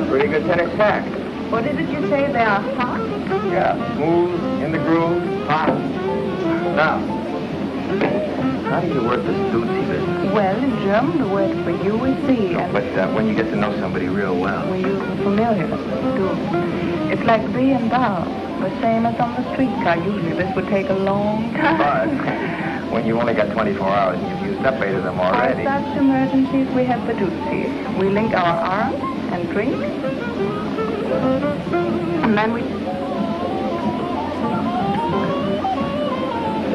Pretty good tennis sack. What is it you say? They are hot? Yeah, smooth, in the groove, hot. Now, how do you work this duty business? Well, in German, the word for you is Sie. But when you get to know somebody real well. We use the familiar do. It's like Sie and thou, the same as on the streetcar. Usually this would take a long time. But when you only got 24 hours and you've used up 8 of them already. For such emergencies, we have the duties. We link our arms and drink. And then we...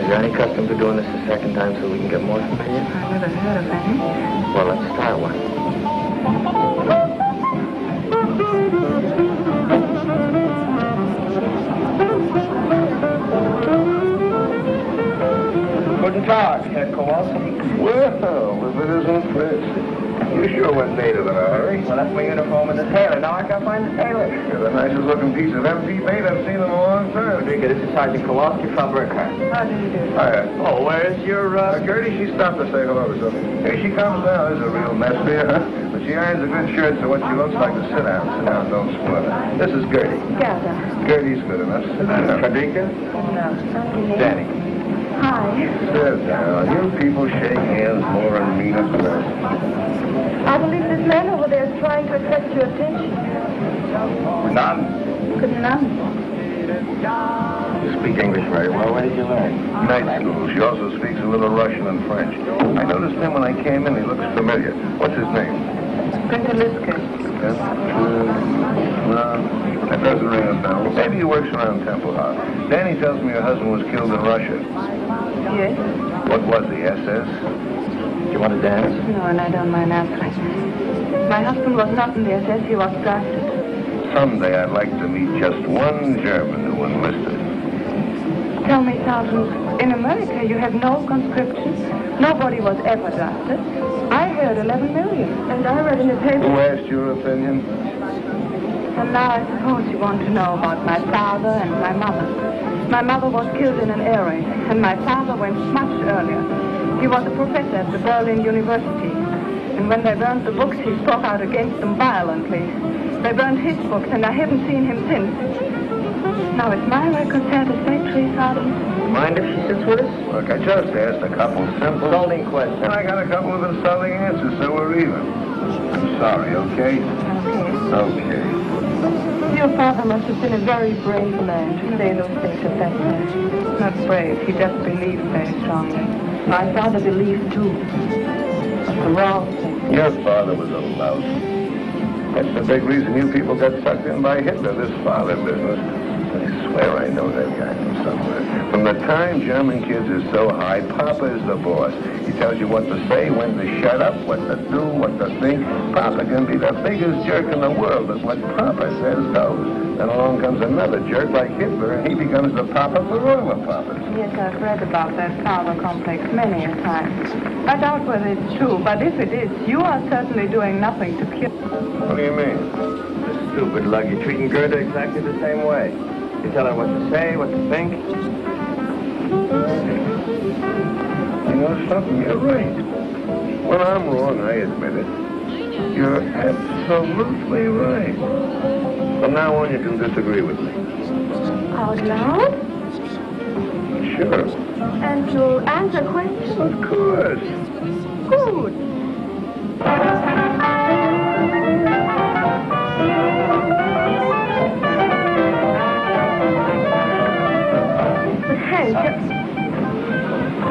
Is there any custom to doing this a second time so we can get more familiar? I've never heard of any. Well, let's start one. Guten Tag, Herr Kowalski. Well, if it isn't Fritz. You sure went native in a hurry. Well, that's my uniform and the tailor. Now I can't find the tailor. You're the nicest looking piece of empty paint I've seen in a long time. Rodriguez, this is Sergeant Kowalski from Burkhardt. How do you do? Hiya. Oh, where's your, Gertie, she stopped to say hello to something. Here she comes now. There's a real mess here, huh? But she irons a good shirt, so what she looks like is sit down. Sit down, don't spoil it. This is Gertie. Gerda. Gertie's good enough. Sit down. Frederica? No. Danny. Hi. Sit down. You people shake hands more and mean at the rest. I believe this man over there is trying to attract your attention. None. Good none. You speak English very well. Where did you learn? Night school. She also speaks a little Russian and French. I noticed him when I came in. He looks familiar. What's his name? Günther Liske. No, that doesn't ring a bell. Maybe he works around Temple House. Danny tells me your husband was killed in Russia. Yes? What was he, SS? Do you want to dance? No, and I don't mind answering. My husband was not in the SS. He was drafted. Someday I'd like to meet just one German who enlisted. Tell me, Sergeant, in America you have no conscription. Nobody was ever drafted. I heard 11 million. And I read in the paper... Who asked your opinion? And now I suppose you want to know about my father and my mother. My mother was killed in an air raid, and my father went much earlier. He was a professor at the Berlin University. And when they burned the books, he spoke out against them violently. They burned his books, and I haven't seen him since. Now, is Myra fair to say, Trace Adams? Mind if she sits with us? Look, I just asked a couple simple... Insulting questions. And I got a couple of insulting answers, so we're even. I'm sorry, okay? Okay. Your father must have been a very brave man to say those things at that time. Not brave, he just believed very strongly. My father believed too. But the wrong thing. Your father was a louse. That's the big reason you people got sucked in by Hitler, this father business. I swear I know that guy from somewhere. From the time German kids are so high, Papa is the boss. He tells you what to say, when to shut up, what to do, what to think. Papa can be the biggest jerk in the world, but what Papa says goes. Then along comes another jerk like Hitler, and he becomes the Papa for all the Papas. Yes, I've read about that father complex many a time. I doubt whether it's true, but if it is, you are certainly doing nothing to cure. What do you mean? This stupid lug, you're treating Gerda exactly the same way. You tell her what to say, what to think. You know something? You're right. When I'm wrong, I admit it. You're absolutely right. From now on, you can disagree with me. Out loud? Sure. And you'll answer questions? Of course. Good.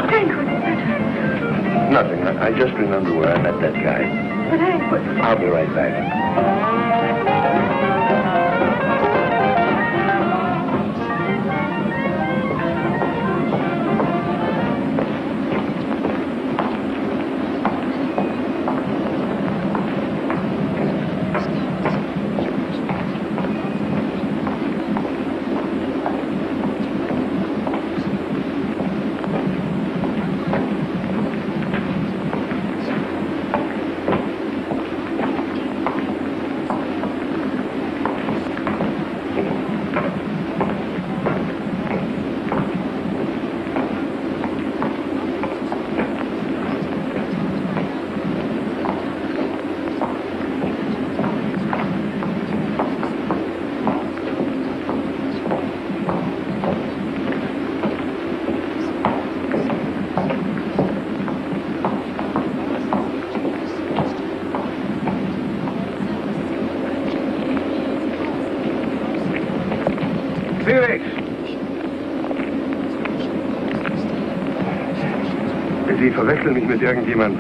Hank, what's the matter? Nothing. I just remember where I met that guy. But Hank, what... I'll be right back. Felix! Sie verwechseln mich mit irgendjemand.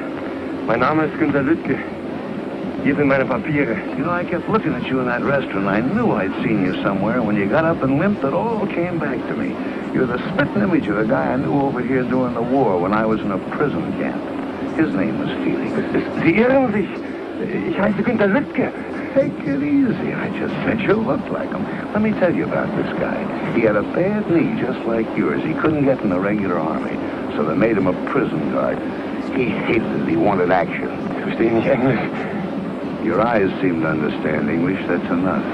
Mein Name ist Günter Lüttke. Hier sind meine Papiere. You know, I kept looking at you in that restaurant. I knew I'd seen you somewhere. When you got up and limped, it all came back to me. You're the spitting image of the guy I knew over here during the war when I was in a prison camp. His name was Felix. Sie irren sich. Ich heiße Günter Lüttke. Take it easy. I just said you looked like him. Let me tell you about this guy. He had a bad knee just like yours. He couldn't get in the regular army, so they made him a prison guard. He hated it. He wanted action. Verstehen nicht Englisch? Your eyes seem to understand English. That's enough.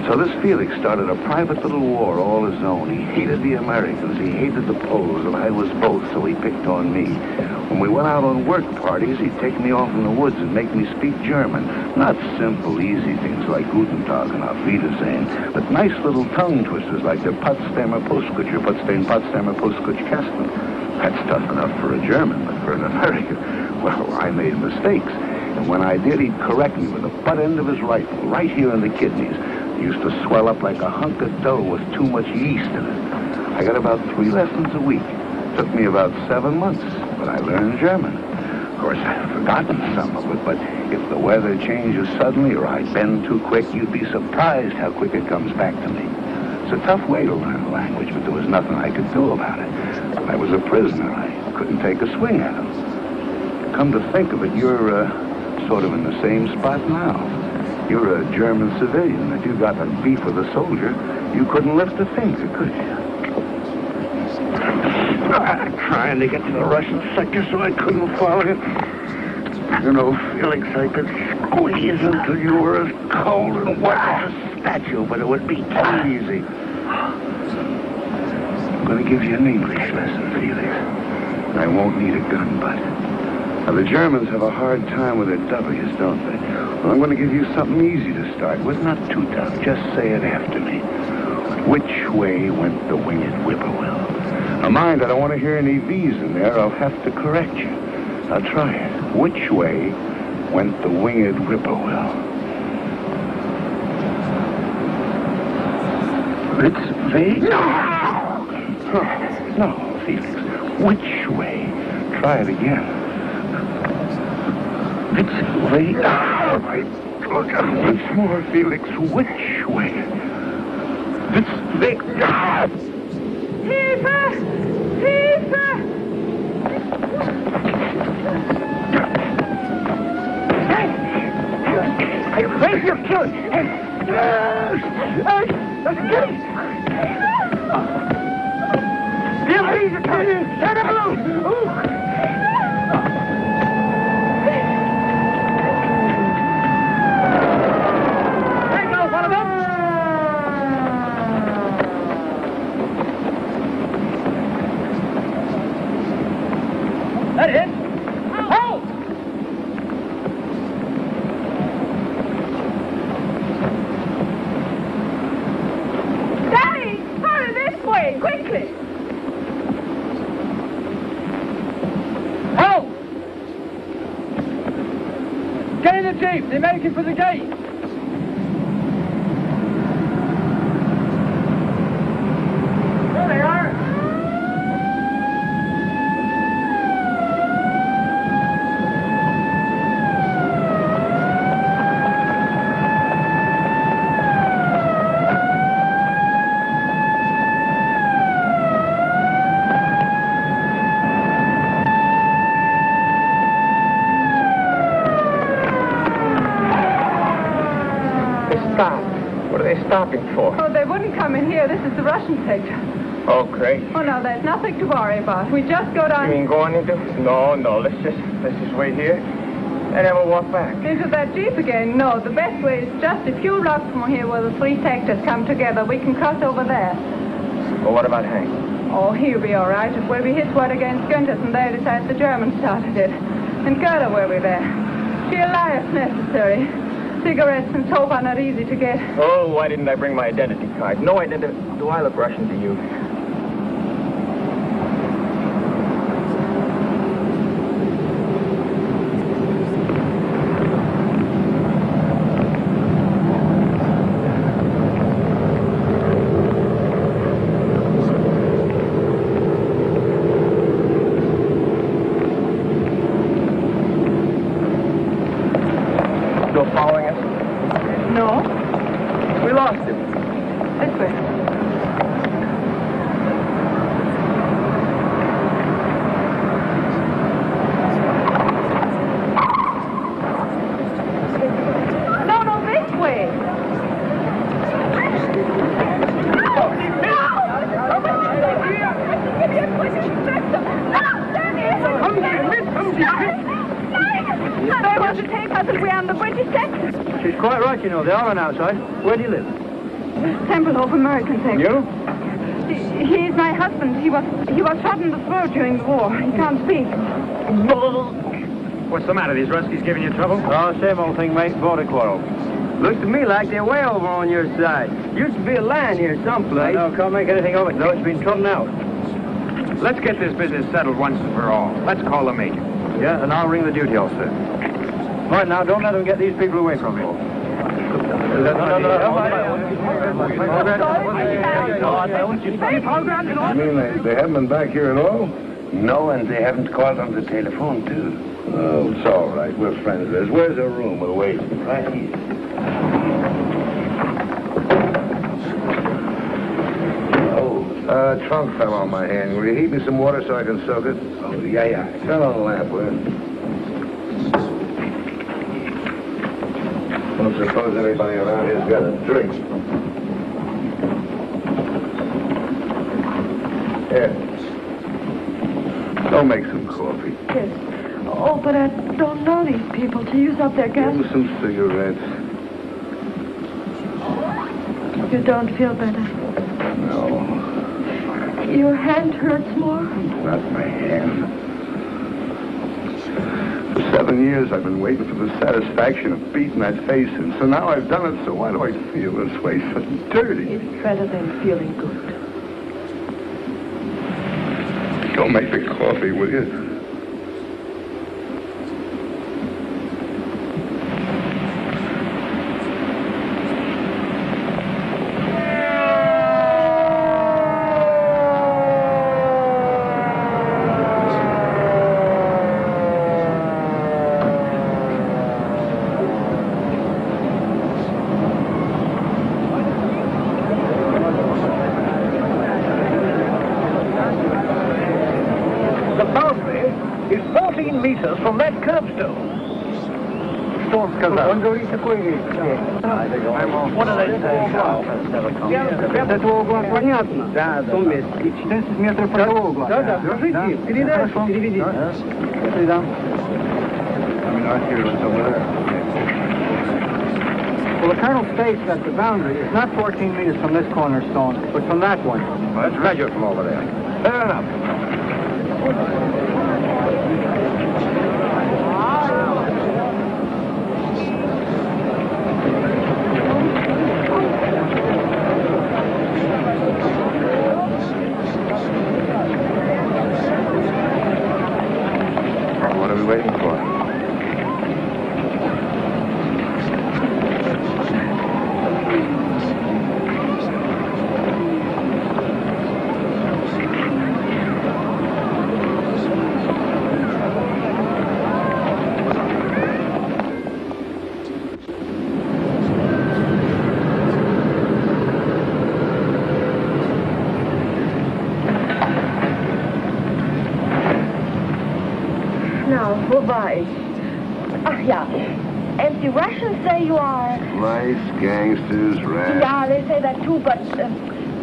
So this Felix started a private little war all his own. He hated the Americans. He hated the Poles, and I was both, so he picked on me. When we went out on work parties, he'd take me off in the woods and make me speak German. Not simple, easy things like Guten Tag and Auf Wiedersehen, but nice little tongue twisters like the Potsdamer Postkutscher, Potsdamer Postkutschkasten. That's tough enough for a German, but for an American, well, I made mistakes. And when I did, he'd correct me with the butt end of his rifle, right here in the kidneys. It used to swell up like a hunk of dough with too much yeast in it. I got about 3 lessons a week. Took me about 7 months, but I learned German. Of course, I've forgotten some of it, but if the weather changes suddenly or I bend too quick, you'd be surprised how quick it comes back to me. It's a tough way to learn a language, but there was nothing I could do about it. When I was a prisoner, I couldn't take a swing at it. Come to think of it, you're sort of in the same spot now. You're a German civilian. If you got a beef with a soldier, you couldn't lift a finger, could you? Trying to get to the Russian sector so I couldn't follow you. You know, Felix, I could squeeze until you were as cold and wet as a statue, but it would be too easy. I'm going to give you an English lesson, Felix. I won't need a gun, but Now, the Germans have a hard time with their W's, don't they? Well, I'm going to give you something easy to start with, not too tough. Just say it after me. Which way went the winged whippoorwill? Now, mind, I don't want to hear any V's in there. I'll have to correct you. Now, try it. Which way went the winged whippoorwill? It's the... No, Felix. Which way? Try it again. It's the... Look out once more, Felix. Which way? It's the... Hilfe! Hilfe! I'm afraid you're killed. That is. Hold! Daddy! Hurry this way, quickly! Hold! Get in the jeep. They're making for the gate. There they are. What are they stopping for? Oh, they wouldn't come in here. This is the Russian sector. Oh, great. Oh, no, there's nothing to worry about. We just go down... You mean going into... No, let's just wait here. And then we'll walk back. Into that jeep again? No, the best way is just a few blocks from here where the three sectors come together. We can cross over there. Well, what about Hank? Oh, he'll be all right. It will be his word against Günther's, and they'll decide the Germans started it. And Gerda will be there. She'll lie if necessary. Cigarettes and soap are not easy to get. Oh, why didn't I bring my identity card? No identity. Do I look Russian to you? Still following us? No. We lost him. This way. No, this way. They want to take us and we're on the British sector. She's quite right, you know. They are on our side. Where do you live? Templehof American sector. You? He's my husband. He was shot in the throat during the war. He can't speak. What's the matter? These Ruskies giving you trouble? Oh, same old thing, mate. Border quarrel. Looks to me like they're way over on your side. Used to be a line here someplace. No, can't make anything of it, though. It's been trodden out. Let's get this business settled once and for all. Let's call the major. Yeah, and I'll ring the duty officer. All right, now, don't let them get these people away from you. You mean they haven't been back here at all? No, and they haven't called on the telephone, too. Oh, it's all right. We're friends of theirs. Where's their room? We'll wait. Right here. Trunk fell on my hand. Will you heat me some water so I can soak it? Oh, yeah. Turn on the lamp, will you? Don't suppose anybody around here's got a drink. Here. Go make some coffee. Yes. Oh, but I don't know these people to use up their gas. Give them some cigarettes. You don't feel better. No. Your hand hurts more? Not my hand. 7 years I've been waiting for the satisfaction of beating that face in. So now I've done it, so why do I feel this way so dirty? It's better than feeling good. Go make the coffee, will you? From that curbstone. Storm's come out. What do they say? Это угла понятно. Да, да. 14 метров по угла. Да, да. Скажите, переведите. Well, the colonel states that the boundary is not 14 meters from this cornerstone, but from that one. Well, let's measure from over there. Fair enough. And the Russians say you are... Lice, gangsters, rats. Yeah, they say that too, but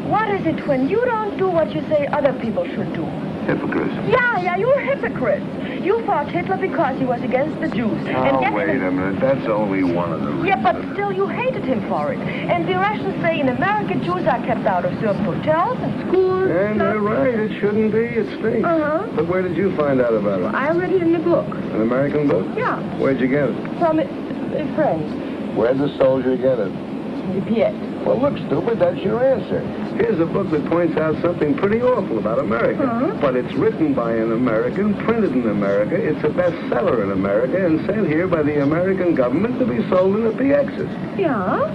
what is it when you don't do what you say other people should do? Hypocrites. Yeah, you're hypocrites. You fought Hitler because he was against the Jews. Oh, wait a minute. That's only one of the reasons. Yeah, but still you hated him for it. And the Russians say in America Jews are kept out of certain hotels and schools. And they're right. It shouldn't be. It stinks. Uh-huh. But where did you find out about it? I read it in a book. An American book? Yeah. Where'd you get it? From a friend. Where'd the soldier get it? Piet. Well, look, stupid, that's your answer. Here's a book that points out something pretty awful about America. But it's written by an American, printed in America, it's a bestseller in America, and sent here by the American government to be sold in the PXs. Yeah?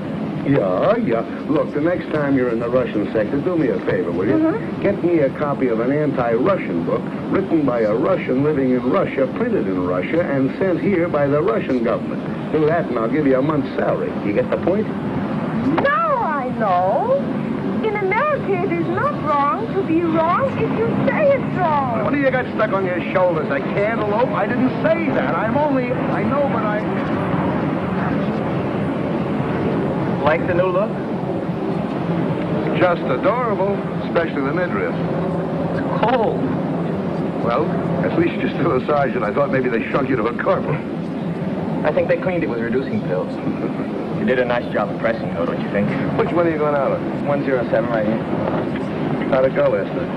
Yeah. Look, the next time you're in the Russian sector, do me a favor, will you? Get me a copy of an anti-Russian book written by a Russian living in Russia, printed in Russia, and sent here by the Russian government. Do that, and I'll give you a month's salary. You get the point? Now I know. In America, it is not wrong to be wrong if you say it's wrong. What do you got stuck on your shoulders? A cantaloupe? I didn't say that. I know, but I... Like the new look? Just adorable, especially the midriff. It's cold. Well, at least you're still a sergeant. I thought maybe they shrunk you to a corporal. I think they cleaned it with reducing pills. You did a nice job of pressing, though, don't you think? Which one are you going out of? 107 right here. How'd it go last night?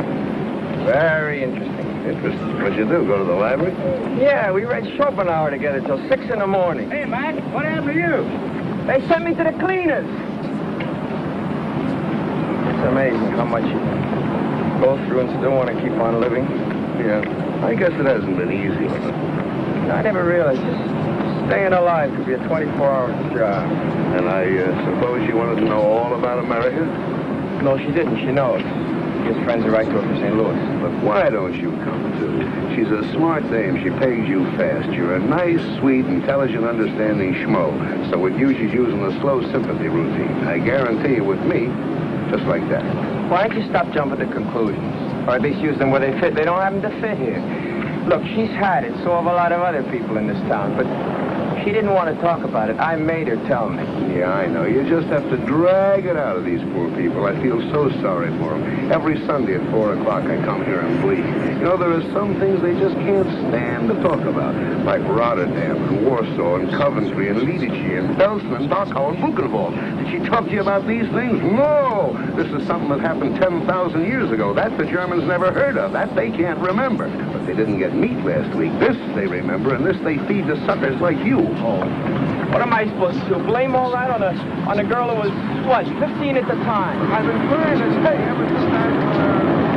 Very interesting. Interesting. What'd you do, go to the library? Yeah, we read Schopenhauer together till 6 in the morning. Hey, Mac, what happened to you? They sent me to the cleaners. It's amazing how much you go through and still want to keep on living. Yeah, I guess it hasn't been easy. I never realized just staying alive could be a 24-hour job. And I suppose you wanted to know all about America? No, she didn't. She knows. She has friends who write to her from St. Louis. But why don't you come, too? She's a smart dame. She pays you fast. You're a nice, sweet, intelligent, understanding schmo. So with you, she's using the slow sympathy routine. I guarantee you, with me, just like that. Why don't you stop jumping to conclusions? Or at least use them where they fit. They don't happen to fit here. Look, she's had it. So have a lot of other people in this town. But she She didn't want to talk about it. I made her tell me. Yeah, I know. You just have to drag it out of these poor people. I feel so sorry for them. Every Sunday at 4 o'clock, I come here and bleed. You know, there are some things they just can't stand to talk about, like Rotterdam and Warsaw and Coventry and Lidice and Belsen and Dachau and Buchenwald. Did she talk to you about these things? No! This is something that happened 10,000 years ago. That the Germans never heard of. That they can't remember. But they didn't get meat last week. This they remember, and this they feed to suckers like you. Oh. What am I supposed to do? Blame all that on a girl who was, what, 15 at the time? I've been trying to tell you ever since I...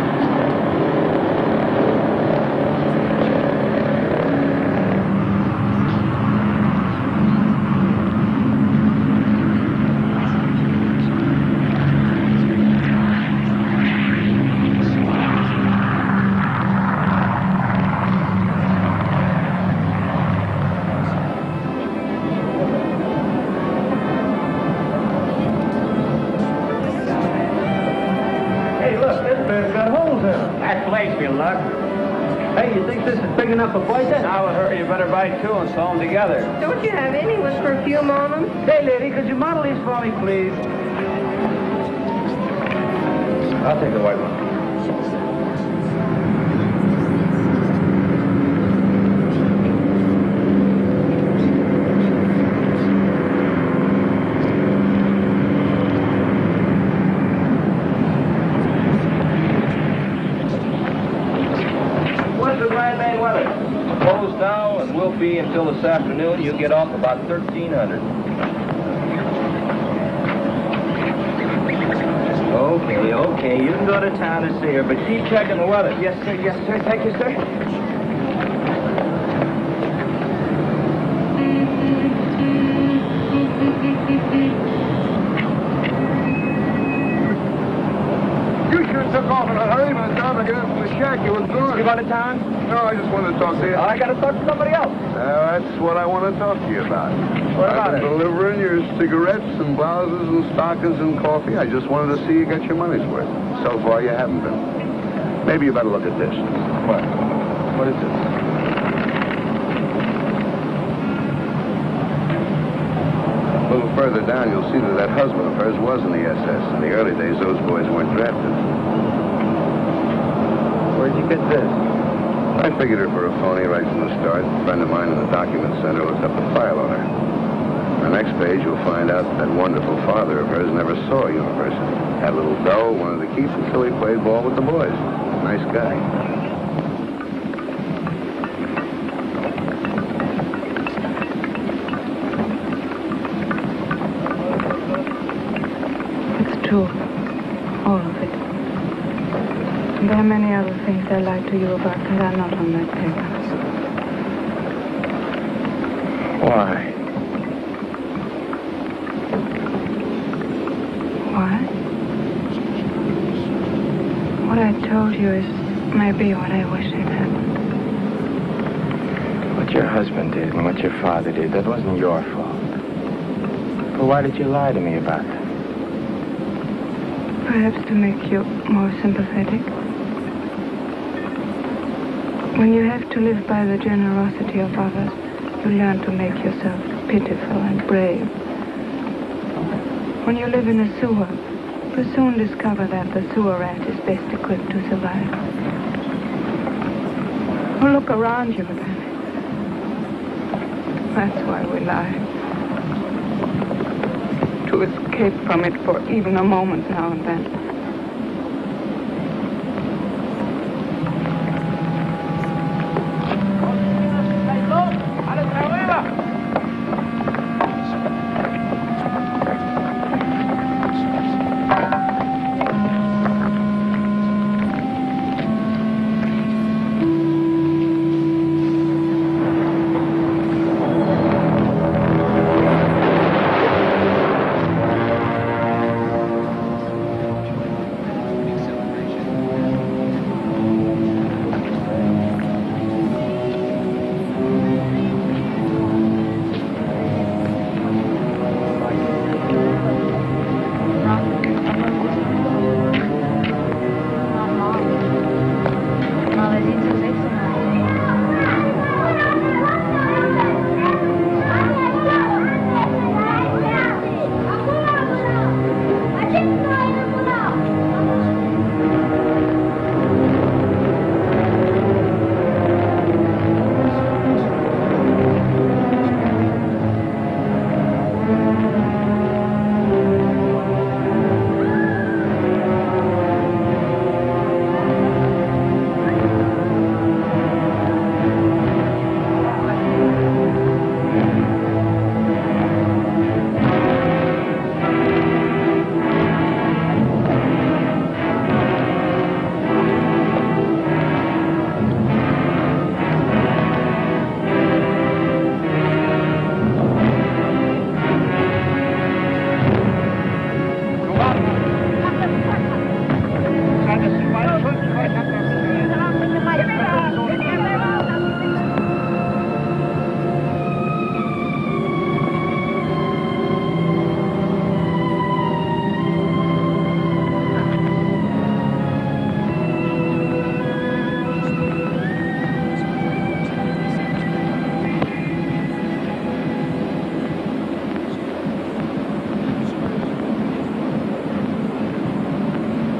Enough to fight that? Now, hurry, you better buy two and sew them together. Don't you have any with perfume on them? Hey, lady, could you model these for me, please? I'll take the white one. Until this afternoon, you'll get off about 1,300. Okay, you can go to town to see her, but keep checking the weather. Yes, sir, thank you, sir. You should have took off in a hurry by the time I got from the shack. You was gone. You going to town? No, I just wanted to talk to you. I got to talk to somebody else. That's what I want to talk to you about. What about I've been delivering your cigarettes and blouses and stockings and coffee. I just wanted to see you get your money's worth. So far, you haven't been. Maybe you better look at this. What? What is this? A little further down, you'll see that husband of hers was in the SS. In the early days, those boys weren't drafted. Where'd you get this? I figured her for a phony right from the start. A friend of mine in the document center looked up a file on her. On the next page, you'll find out that wonderful father of hers never saw a university. That little dough wanted to keep until he played ball with the boys. Nice guy. It's true. All of it. And there are many other things I lied to you about that are not on that paper. Why? Why? What I told you is maybe what I wish had happened. What your husband did and what your father did, that wasn't your fault. But why did you lie to me about that? Perhaps to make you more sympathetic. When you have to live by the generosity of others, you learn to make yourself pitiful and brave. When you live in a sewer, you soon discover that the sewer rat is best equipped to survive. Well, look around you then. That's why we lie. To escape from it for even a moment now and then.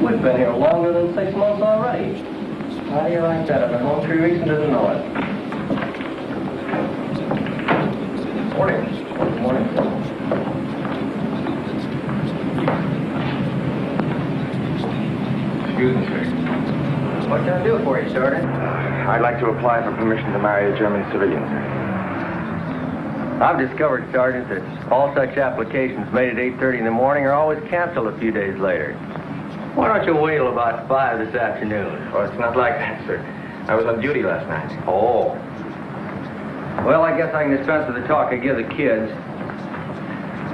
We've been here longer than 6 months already. How do you like that? I've been home 3 weeks and didn't know it. Morning. Morning. Excuse me, sir. What can I do for you, Sergeant? I'd like to apply for permission to marry a German civilian, sir. I've discovered, Sergeant, that all such applications made at 8:30 in the morning are always canceled a few days later. Why don't you wait till about 5 this afternoon? Well, it's not like that, sir. I was on duty last night. Oh. Well, I guess I can dispense with the talk I give the kids.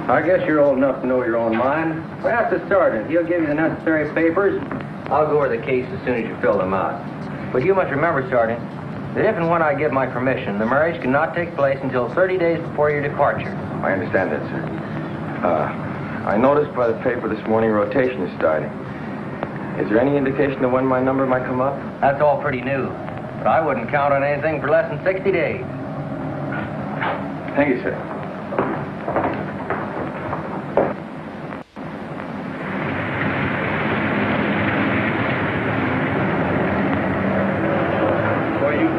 I guess you're old enough to know your own mind. Well, ask the sergeant. He'll give you the necessary papers. I'll go over the case as soon as you fill them out. But you must remember, Sergeant, that if and when I give my permission, the marriage cannot take place until 30 days before your departure. I understand that, sir. I noticed by the paper this morning rotation is starting. Is there any indication of when my number might come up? That's all pretty new. But I wouldn't count on anything for less than 60 days. Thank you, sir.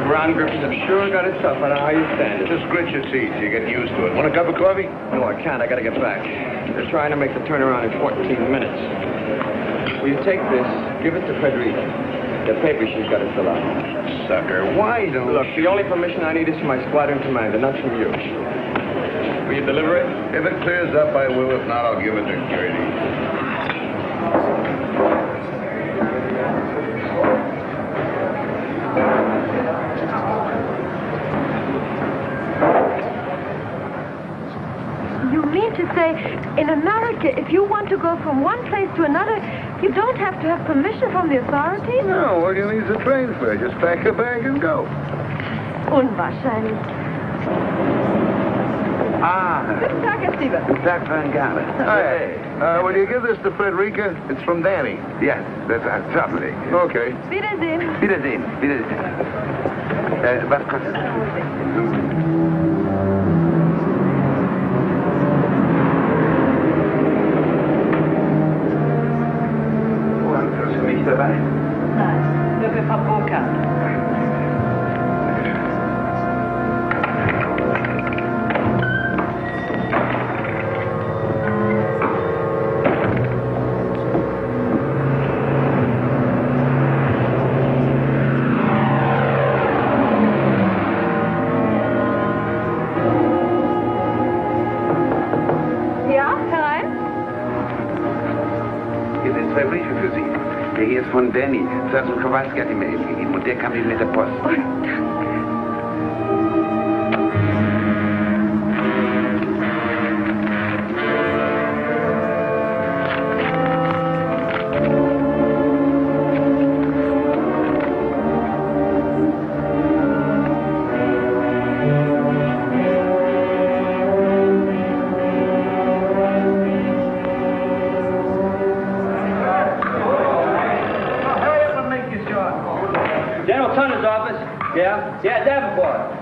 Ground grippers have sure got it tough. I don't know how you stand it. Just grit your teeth. You're getting used to it. Want a cup of coffee? No, I can't. I gotta get back. They're trying to make the turnaround in 14 minutes. Will you take this? Give it to Frederica. The paper she's got to fill out. Sucker, why don't... Look, the only permission I need is from my squadron commander, not from you. Will you deliver it? If it clears up, I will. If not, I'll give it to Gertie. You mean to say, in America, if you want to go from one place to another, you don't have to have permission from the authorities? No, all you need is a train fare. Just pack a bag and go. Unwahrscheinlich. Guten Tag, Herr Stieber. Guten Tag, Van Galen. Hey, will you give this to Frederica? It's from Danny. Yes, that's certainly. Okay. Wiedersehen. Wiedersehen. Wiedersehen. Was kostet das? Nein, nur für Frau Burkhardt. Ja, herein? Hier sind 2 Briefe für Sie. Der hier ist von Danny. Sergeant Kowalski hat ihm Mail gegeben und der kam ihm mit der Post. General Tunner's office. Yeah? Yeah, Davenport.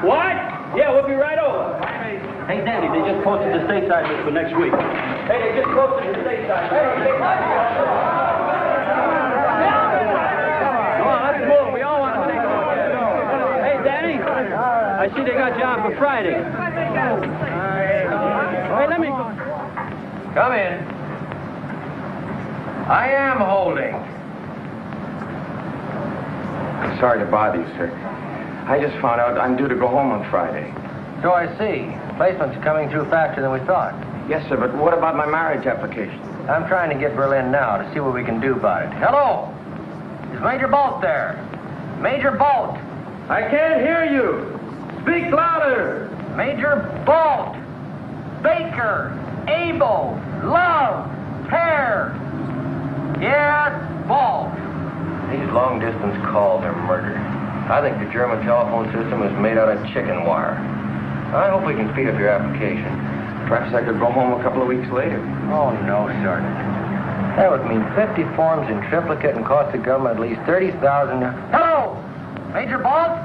What? Yeah, we'll be right over. Hey, Danny, they just posted the stateside list for next week. Hey, they just posted the stateside list. Come on, let's move. We all want to take a look at it. Hey, Danny, I see they got you on for Friday. Hey, let me go. Come in. I am holding. Sorry to bother you, sir. I just found out I'm due to go home on Friday. So I see. Placement's coming through faster than we thought. Yes, sir, but what about my marriage application? I'm trying to get Berlin now to see what we can do about it. Hello? Is Major Bolt there? Major Bolt! I can't hear you. Speak louder. Major Bolt! Baker! Abel! Love! Pear! Yes, Bolt! These long-distance calls are murder. I think the German telephone system is made out of chicken wire. I hope we can speed up your application. Perhaps I could go home a couple of weeks later. Oh, no, Sergeant. That would mean 50 forms in triplicate and cost the government at least $30,000. Hello! Major Bolt?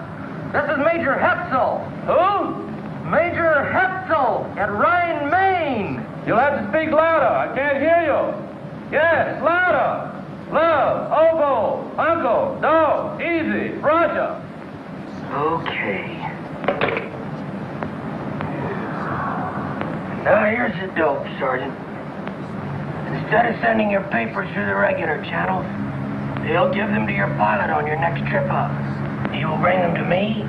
This is Major Hetzel. Who? Major Hetzel at Rhine, Maine. You'll have to speak louder. I can't hear you. Yes, louder. Love, Oboe, Uncle, Do, Easy, Russia. Okay. Now here's the dope, Sergeant. Instead of sending your papers through the regular channels, they'll give them to your pilot on your next trip up. He will bring them to me.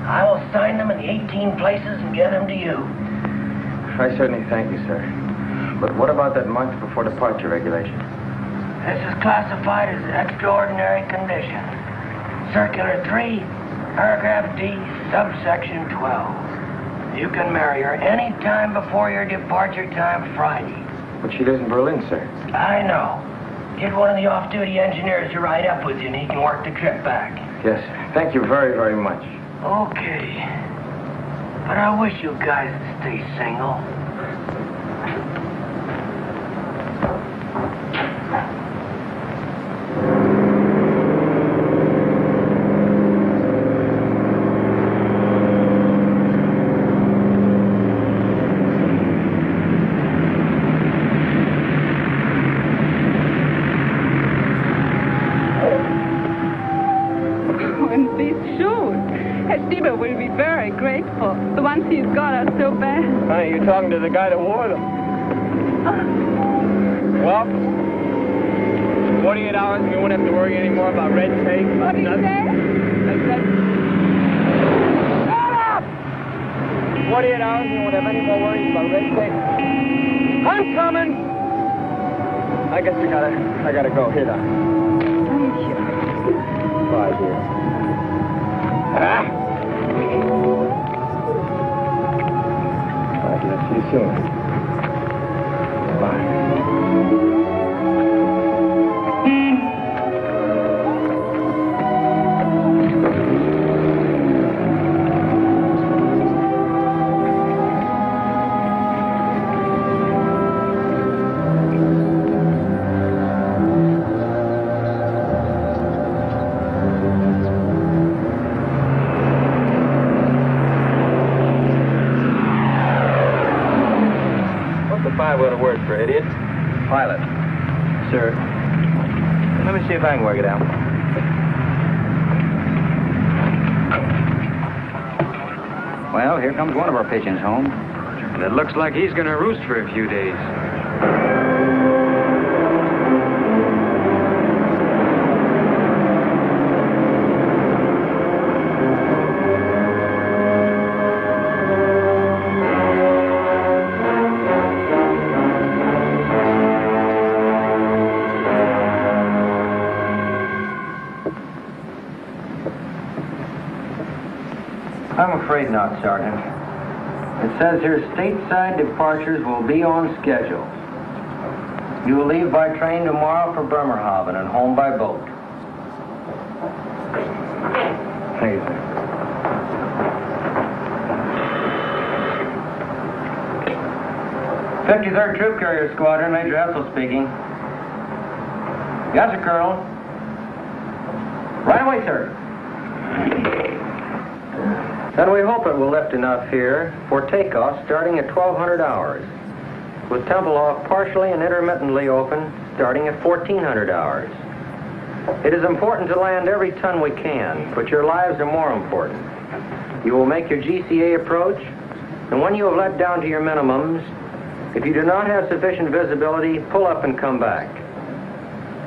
I will sign them in the 18 places and get them to you. I certainly thank you, sir. But what about that month before departure regulation? This is classified as extraordinary condition. Circular 3, paragraph D, subsection 12. You can marry her any time before your departure time Friday. But she lives in Berlin, sir. I know. Get one of the off-duty engineers to ride up with you and he can work the trip back. Yes, thank you very, very much. Okay. But I wish you guys would stay single. Will be very grateful. The ones he's got are so bad. Honey, you're talking to the guy that wore them. Well, 48 hours and we won't have to worry anymore about red tape. What did you say? I said, shut up! 48 hours and we won't have any more worries about red tape. I'm coming! I guess I gotta go. Here, Doc. Thank you. Bye, dear. Ah! See you soon. Bye. For idiot? Pilot. Sir. Let me see if I can work it out. Well, here comes one of our pigeons home. And it looks like he's going to roost for a few days. I'm afraid not, Sergeant. It says here stateside departures will be on schedule. You will leave by train tomorrow for Bremerhaven and home by boat. Thank you, sir. 53rd Troop Carrier Squadron, Major Hessel speaking. Yes, sir, Colonel. Right away, sir. Then we hope it will lift enough here for takeoff starting at 1200 hours, with Tempelhof partially and intermittently open starting at 1400 hours. It is important to land every ton we can, but your lives are more important. You will make your GCA approach, and when you have let down to your minimums, if you do not have sufficient visibility, pull up and come back.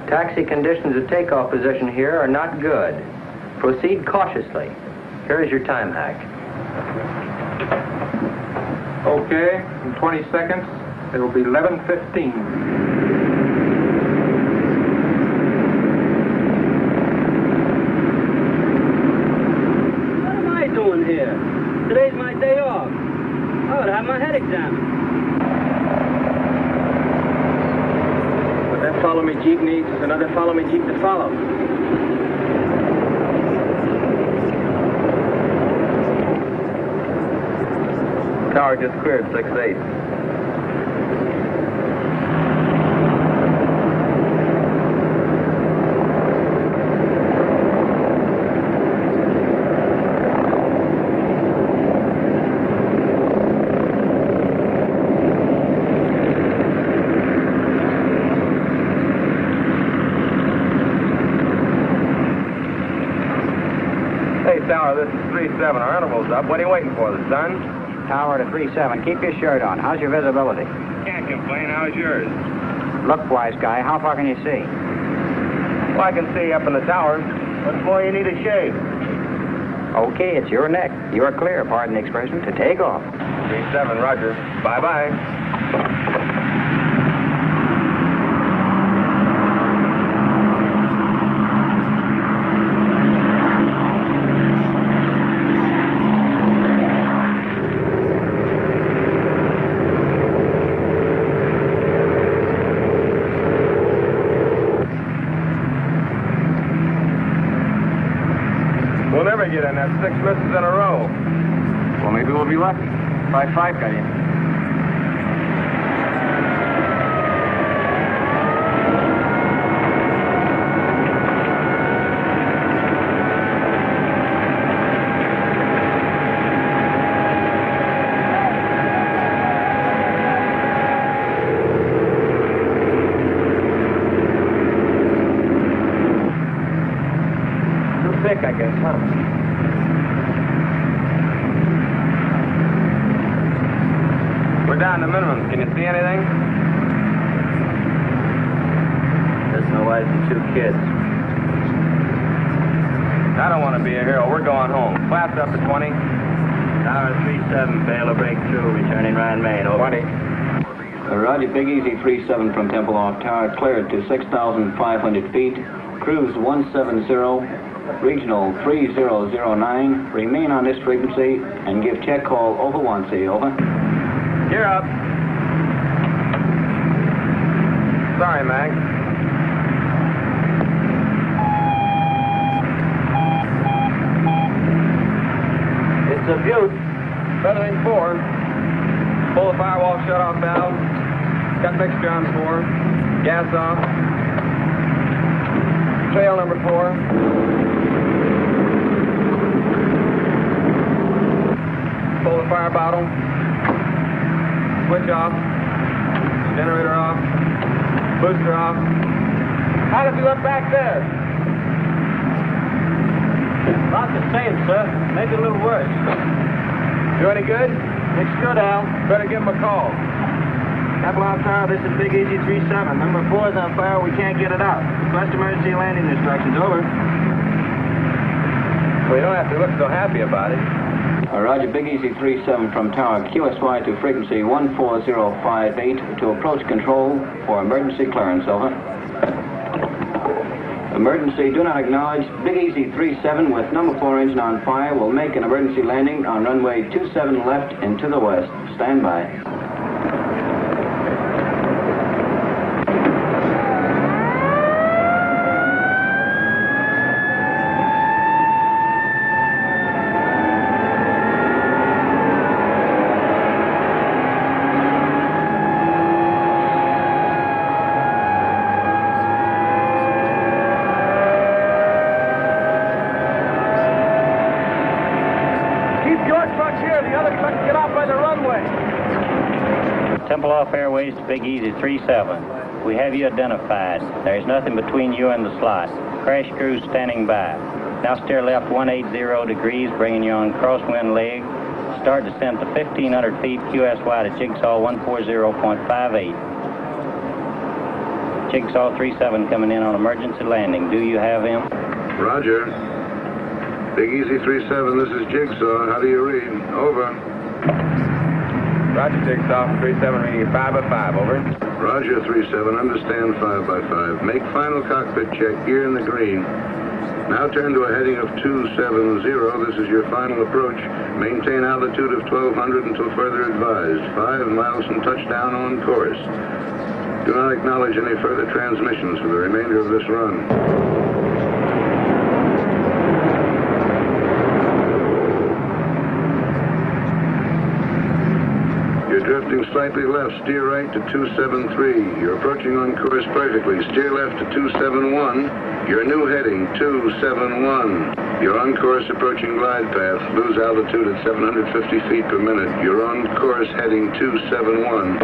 Taxi conditions at takeoff position here are not good. Proceed cautiously. Here is your time hack. Okay, in 20 seconds, it will be 11:15. What am I doing here? Today's my day off. I ought to have my head examined. What that follow-me Jeep needs is another follow-me Jeep to follow. Tower just cleared 6-8. Tower, this is 3-7. Our interval's up. What are you waiting for, the sun? Tower to 3-7. Keep your shirt on. How's your visibility? Can't complain. How's yours? Look, wise guy, how far can you see? Well, I can see up in the tower. What more you need a shave? Okay, it's your neck. You are clear, pardon the expression, to take off. 3-7, roger. Bye-bye. We'll never get in that 6 misses in a row. Well, maybe we'll be lucky. 5-5 got in. Too thick, I guess, huh? We're down to minimum. Can you see anything? There's no wife and 2 kids. I don't want to be a hero. We're going home. Flaps up to 20. Tower 3-7, fail to break through, returning Ryan Main, over. 20. Roger, Big Easy 3-7 from Tempelhof Tower, cleared to 6,500 feet. Cruise 170, regional 3009. Remain on this frequency and give check call over 1C, over. You're up. Sorry, Mag. It's a beaut. Feathering 4. Pull the firewall shut-off valve. Got mixture on 4. Gas off. Trail number 4. Pull the fire bottle. Switch off. Generator off. Booster off. How does he look back there? About the same, sir. Maybe a little worse. Do any good? Looks good, Al. Better give him a call. Tempelhof Tower, this is Big Easy 3-7. Number 4 is on fire. We can't get it out. Request emergency landing instructions. Over. Well, you don't have to look so happy about it. Roger, Big Easy 3-7 from Tower, QSY to frequency 14058 to approach control for emergency clearance, over. Emergency, do not acknowledge. Big Easy 3-7 with number 4 engine on fire will make an emergency landing on runway 27 left into the west. Stand by. Tempelhof Airways to Big Easy 3-7. We have you identified. There is nothing between you and the slot. Crash crew standing by. Now steer left 180 degrees, bringing you on crosswind leg. Start descent to 1,500 feet, QSY to Jigsaw 140.58. Jigsaw 3-7 coming in on emergency landing. Do you have him? Roger. Big Easy 3-7, this is Jigsaw. How do you read? Over. Roger, Jigsaw 3-7, reading 5/5, over. Roger, 3-7, understand 5/5. Make final cockpit check, gear in the green. Now turn to a heading of 270. This is your final approach. Maintain altitude of 1,200 until further advised. 5 miles from touchdown on course. Do not acknowledge any further transmissions for the remainder of this run. Drifting slightly left, steer right to 273. You're approaching on course perfectly. Steer left to 271. Your new heading, 271. You're on course approaching glide path. Lose altitude at 750 feet per minute. You're on course heading 271.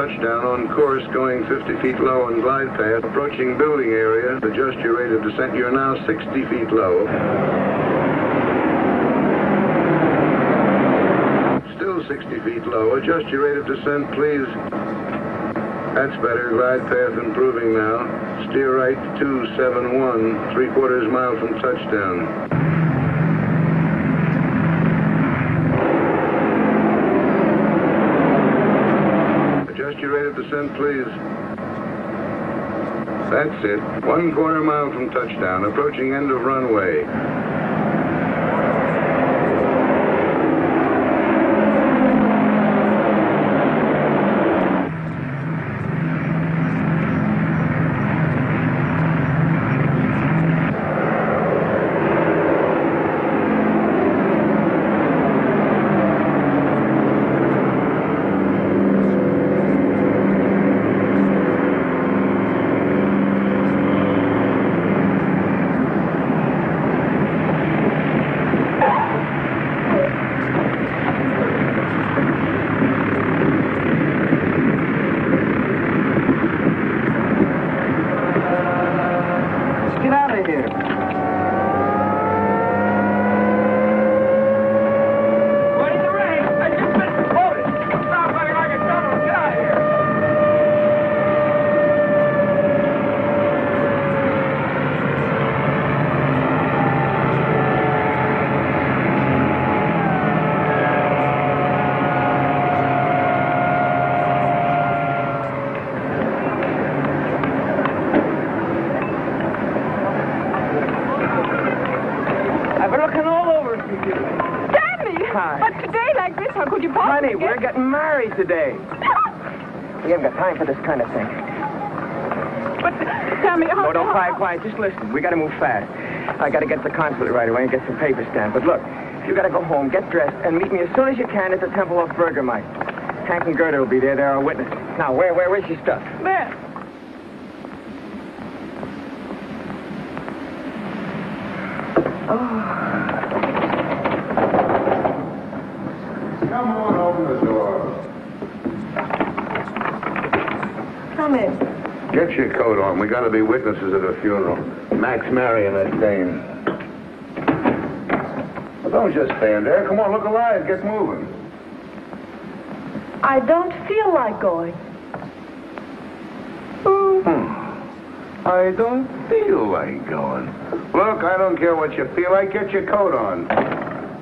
touchdown on course, going 50 feet low on glide path. Approaching building area. Adjust your rate of descent. You're now 60 feet low. Still 60 feet low. Adjust your rate of descent, please. That's better. Glide path improving now. Steer right 271, 3/4 mile from touchdown. Adjust your rate of descent, please. That's it. 1/4 mile from touchdown. Approaching end of runway. Today. We haven't got time for this kind of thing. But tell me, Oh, don't cry, quiet. Just listen. We got to move fast. I got to get to the consulate right away and get some papers stamped. But look, you got to go home, get dressed, and meet me as soon as you can at the Temple of Burgermeister. Hank and Gerda will be there. They're our witnesses. Now, where's your stuff? There. Come on, open the door. Come in. Get your coat on. We got to be witnesses at a funeral. Max marrying that dame. Well, don't just stand there. Come on, look alive. Get moving. I don't feel like going. I don't feel like going. Look, I don't care what you feel like. Get your coat on.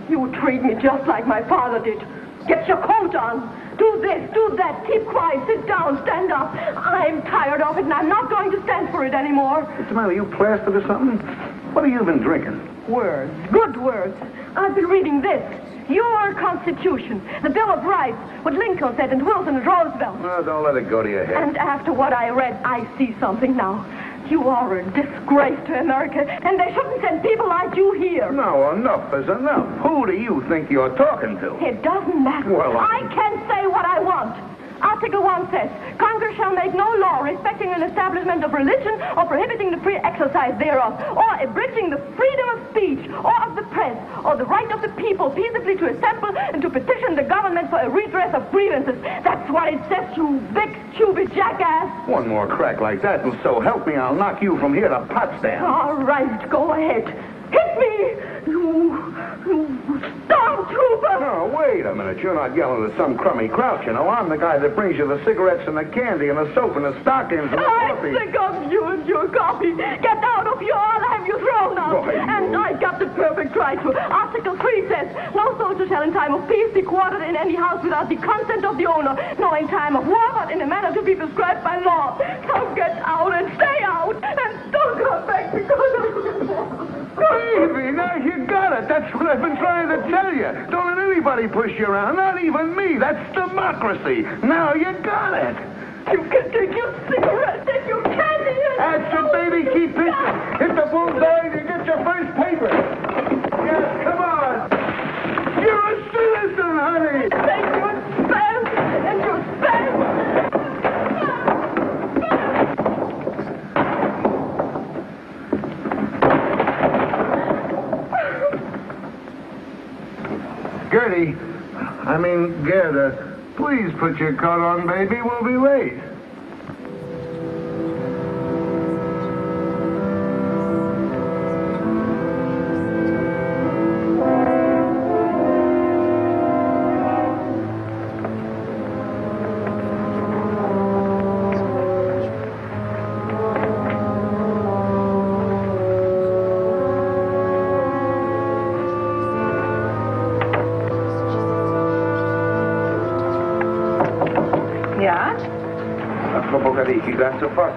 You treat me just like my father did. Get your coat on. Do this, do that. Keep quiet. Sit down. Stand up. I'm tired of it, and I'm not going to stand for it anymore. What's the matter? You plastered or something? What have you been drinking? Words. Good words. I've been reading this. Your Constitution. The Bill of Rights. What Lincoln said and Wilson and Roosevelt. No, don't let it go to your head. And after what I read, I see something now. You are a disgrace to America, and they shouldn't send people like you here. No, enough is enough. Who do you think you're talking to? It doesn't matter. Well, I can say what I want. Article 1 says, Congress shall make no law respecting an establishment of religion or prohibiting the free exercise thereof, or abridging the freedom of speech or of the press, or the right of the people peaceably to assemble and to petition the government for a redress of grievances. That's what it says, you big, stupid jackass. One more crack like that, and so help me, I'll knock you from here to Potsdam. All right, go ahead. Hit me, you stormtrooper! No, wait a minute. You're not yelling at some crummy crowd, you know. I'm the guy that brings you the cigarettes and the candy and the soap and the stockings and the coffee. I'm sick of you and your coffee. Get out of here, I'll have you thrown out. Boy, and I got the perfect right to. Article 3 says, no soldier shall in time of peace be quartered in any house without the consent of the owner, nor in time of war, but in a manner to be prescribed by law. So get out and stay out, and don't come back because of Baby, now you got it. That's what I've been trying to tell you. Don't let anybody push you around, not even me. That's democracy. Now you got it. You can take your cigarettes and your candy and... That's it, baby. Keep pitching. Hit the bullseye and you get your first paper. Yes, come on. You're a citizen, honey. Take your spam and your spam. Gertie, Gerda, Please put your coat on, baby. We'll be late. Ja? Frau Boccardi, ich gehe gleich zur Post.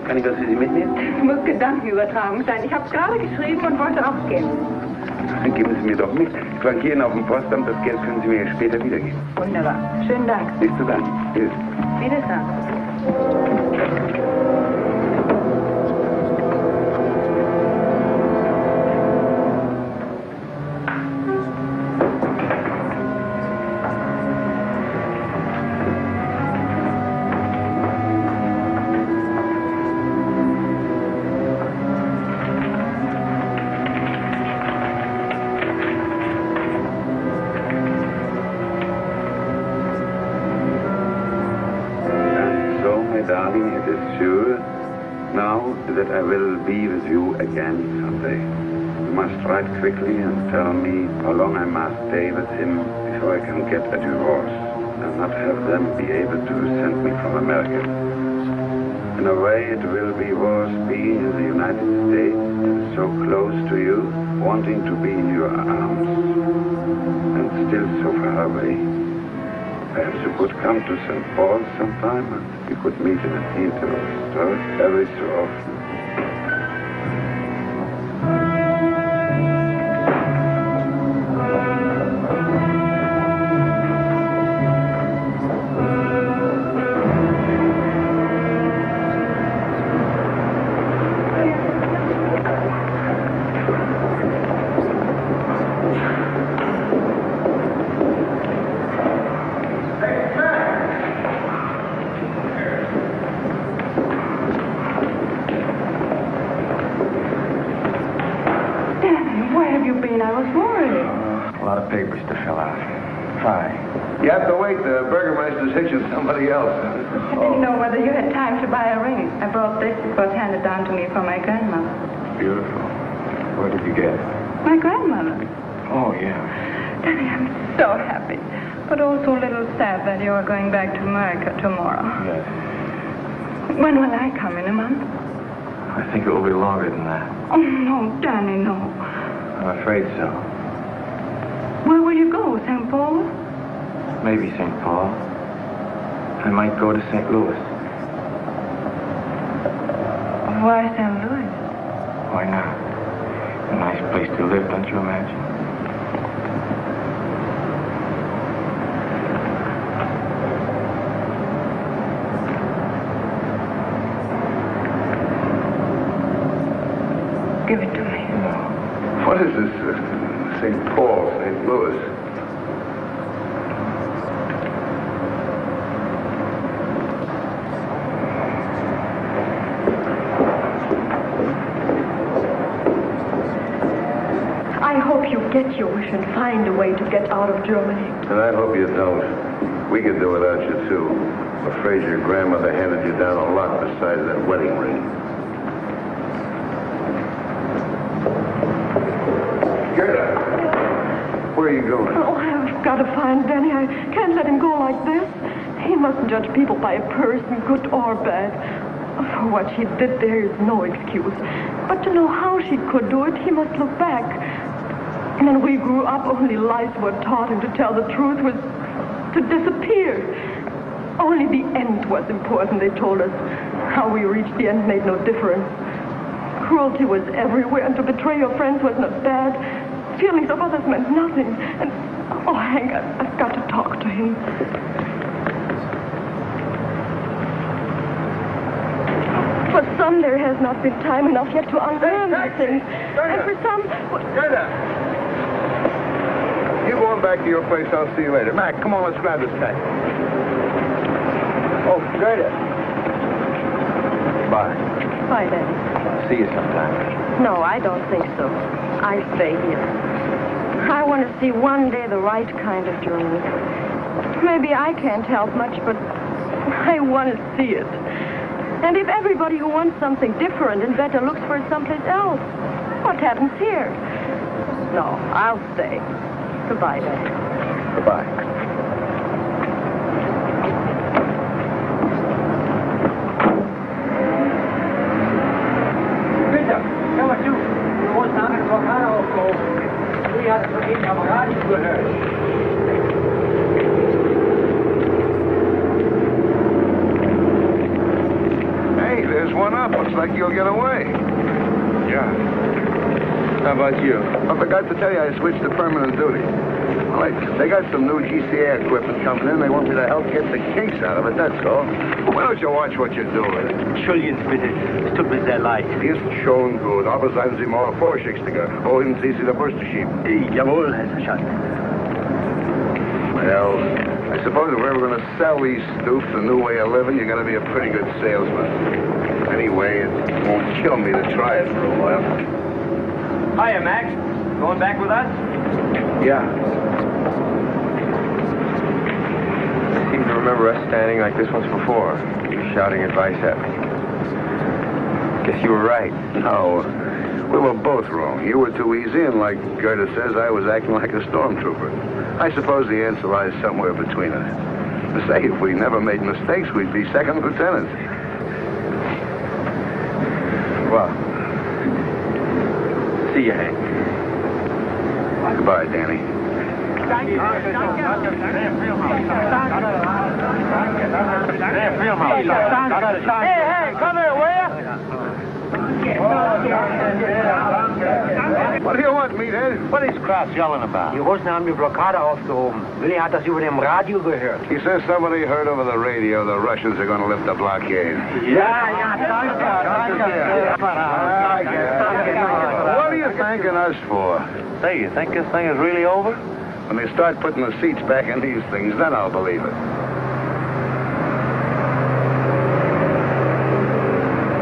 Kann ich was für Sie mitnehmen? Ich muss Gedankenübertragung sein. Ich habe gerade geschrieben und wollte rausgehen. Dann geben Sie mir doch mit. Ich flankiere auf dem Postamt. Das Geld können Sie mir später wiedergeben. Wunderbar. Schönen Dank. Bis dann. Tschüss. Wiedersehen. Darling, it is sure now that I will be with you again someday. You must write quickly and tell me how long I must stay with him before I can get a divorce and not have them be able to send me from America. In a way, it will be worse being in the United States, so close to you, wanting to be in your arms, and still so far away. Perhaps you could come to St. Paul sometime and we could meet in a theater or store every so often. You have to wait. The burgomaster's hitching somebody else. I didn't know whether you had time to buy a ring. I brought this. It was handed down to me from my grandmother. Beautiful. Where did you get it? My grandmother. Oh, yeah. Daddy, I'm so happy. But also a little sad that you are going back to America tomorrow. Yes. When will I come? In a month? I think it will be longer than that. Oh, no, Danny, no. I'm afraid so. Where will you go? St. Paul? Maybe St. Paul. I might go to St. Louis. Why St. Louis? Why not? A nice place to live, don't you imagine? Give it to me. No. What is this? St. Paul, St. Louis? I hope you get your wish and find a way to get out of Germany. And I hope you don't. We could do without you, too. I'm afraid your grandmother handed you down a lot besides that wedding ring. Gerda, where are you going? Oh, I've got to find Danny. I can't let him go like this. He mustn't judge people by a person, good or bad. For what she did, there is no excuse. But to know how she could do it, he must look back. And when we grew up, only lies were taught, and to tell the truth was to disappear. Only the end was important, they told us. How we reached the end made no difference. Cruelty was everywhere, and to betray your friends was not bad. Feelings of others meant nothing. And, oh, Hank, I've got to talk to him. For some, there has not been time enough yet to unlearn these things. And for some... Gerda! You going back to your place, I'll see you later. Mac, come on, let's grab this taxi. Oh, Gerda. Bye, Daddy. See you sometime. No, I don't think so. I stay here. I want to see one day the right kind of Germany. Maybe I can't help much, but I want to see it. And if everybody who wants something different and better looks for it someplace else, what happens here? No, I'll stay. Goodbye, Dad. Goodbye. Bitte, hör mal zu. Du musst nach einem Lokal aufgehoben. Du hast von Ihnen am Radio gehört. Hey, there's one up. Looks like you'll get away. Yeah. How about you? I forgot to tell you I switched to permanent duty. Like, they got some new GCA equipment coming in. They want me to help get the kinks out of it, that's all. Why don't you watch what you're doing? Entschuldigen Sie bitte, es tut mir sehr leid. Ist schon gut, aber seien Sie mal vorsichtiger. Wohin Sie der Bus zu schieben? Jawohl, Herr Sergeant. Well, I suppose if we're ever going to sell these stoops a new way of living, you're going to be a pretty good salesman. Anyway, it won't kill me to try it for a while. Hiya, Max. Going back with us? Yeah. I seem to remember us standing like this once before, shouting advice at me. Guess you were right. No, we were both wrong. You were too easy, and like Gerda says, I was acting like a stormtrooper. I suppose the answer lies somewhere between us. Say, if we never made mistakes, we'd be second lieutenants. Well, see you, Hank. Goodbye, Danny. Hey, come here, will you? What do you want, meathead? What is Kraus yelling about? Die Russen haben die Blockade aufgehoben. Willi hat das über dem Radio gehört. He says somebody heard over the radio the Russians are going to lift the blockade. What are you thanking us for? Say, you think this thing is really over? When they start putting the seats back in these things, then I'll believe it.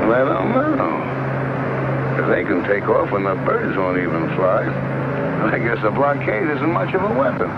Well, I don't know. If they can take off when the birds won't even fly, I guess a blockade isn't much of a weapon.